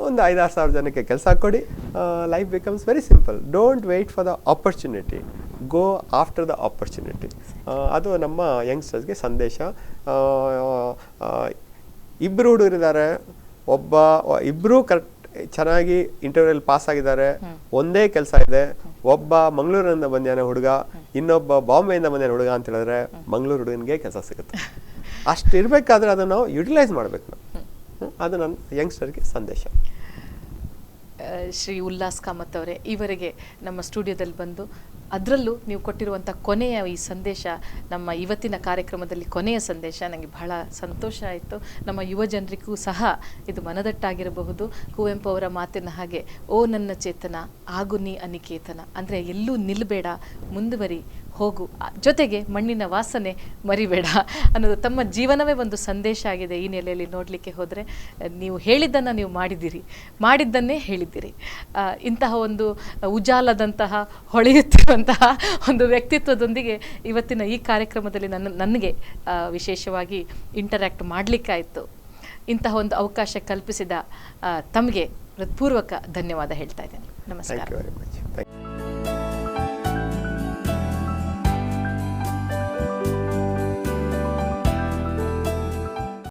ಒಂದು 5-6 ಸಾವಿರ ಜನಕ್ಕೆ ಕೆಲಸ ಕೊಡಿ. Life becomes very simple. Don't wait for the opportunity, go after the opportunity. ಅದು ನಮ್ಮ ಯಂಗ್ಸ್ಟರ್ಸ್ಗೆ ಸಂದೇಶ. ಇಬ್ಬರು ಹುಡುಗರಿದ್ದಾರೆ, ಇಬ್ಬರೂ ಕರೆಕ್ಟ್ ಚೆನ್ನಾಗಿ ಇಂಟರ್ವ್ಯೂಲ್ಲಿ ಪಾಸ್ ಆಗಿದ್ದಾರೆ, ಒಂದೇ ಕೆಲಸ ಇದೆ. ಒಬ್ಬ ಮಂಗಳೂರಿನಿಂದ ಬಂದಾನೆ ಹುಡುಗ, ಇನ್ನೊಬ್ಬ ಬಾಂಬೆಯಿಂದ ಬಂದಾನೆ ಹುಡುಗ ಅಂತ ಹೇಳಿದ್ರೆ ಮಂಗಳೂರು ಹುಡುಗನಿಗೆ ಕೆಲಸ ಸಿಗುತ್ತೆ. ಅಷ್ಟು ಇರಬೇಕಾದ್ರೆ ಅದನ್ನು ನಾವು ಯುಟಿಲೈಸ್ ಮಾಡಬೇಕು ನಾವು. ಅದು ನನ್ನ ಯಂಗ್ಸ್ಟರ್ಗೆ ಸಂದೇಶ. ಶ್ರೀ ಉಲ್ಲಾಸ್ ಕಾಮತ್ ಅವರೇ, ಈವರೆಗೆ ನಮ್ಮ ಸ್ಟುಡಿಯೋದಲ್ಲಿ ಬಂದು ಅದರಲ್ಲೂ ನೀವು ಕೊಟ್ಟಿರುವಂಥ ಕೊನೆಯ ಈ ಸಂದೇಶ, ನಮ್ಮ ಇವತ್ತಿನ ಕಾರ್ಯಕ್ರಮದಲ್ಲಿ ಕೊನೆಯ ಸಂದೇಶ ನನಗೆ ಬಹಳ ಸಂತೋಷ ಆಯಿತು. ನಮ್ಮ ಯುವ ಜನರಿಗೂ ಸಹ ಇದು ಮನದಟ್ಟಾಗಿರಬಹುದು. ಕುವೆಂಪು ಅವರ ಮಾತಿನ ಹಾಗೆ, ಓ ನನ್ನ ಚೇತನ ಆಗು ನೀ ಅನಿಕೇತನ, ಅಂದರೆ ಎಲ್ಲೂ ನಿಲ್ಲಬೇಡ, ಮುಂದುವರಿ, ಹೋಗು, ಜೊತೆಗೆ ಮಣ್ಣಿನ ವಾಸನೆ ಮರಿಬೇಡ ಅನ್ನೋದು ತಮ್ಮ ಜೀವನವೇ ಒಂದು ಸಂದೇಶ ಆಗಿದೆ. ಈ ನೆಲೆಯಲ್ಲಿ ನೋಡಲಿಕ್ಕೆ ಹೋದರೆ ನೀವು ಹೇಳಿದ್ದನ್ನು ನೀವು ಮಾಡಿದ್ದನ್ನೇ ಹೇಳಿದ್ದೀರಿ. ಇಂತಹ ಒಂದು ಉಜಾಲದಂತಹ ಹೊಳೆಯುತ್ತಿರುವಂತಹ ಒಂದು ವ್ಯಕ್ತಿತ್ವದೊಂದಿಗೆ ಇವತ್ತಿನ ಈ ಕಾರ್ಯಕ್ರಮದಲ್ಲಿ ನನಗೆ ವಿಶೇಷವಾಗಿ ಇಂಟರ್ಯಾಕ್ಟ್ ಮಾಡಲಿಕ್ಕಾಯಿತು. ಇಂತಹ ಒಂದು ಅವಕಾಶ ಕಲ್ಪಿಸಿದ ತಮಗೆ ಹೃತ್ಪೂರ್ವಕ ಧನ್ಯವಾದ ಹೇಳ್ತಾ ಇದ್ದೇನೆ. ನಮಸ್ಕಾರ.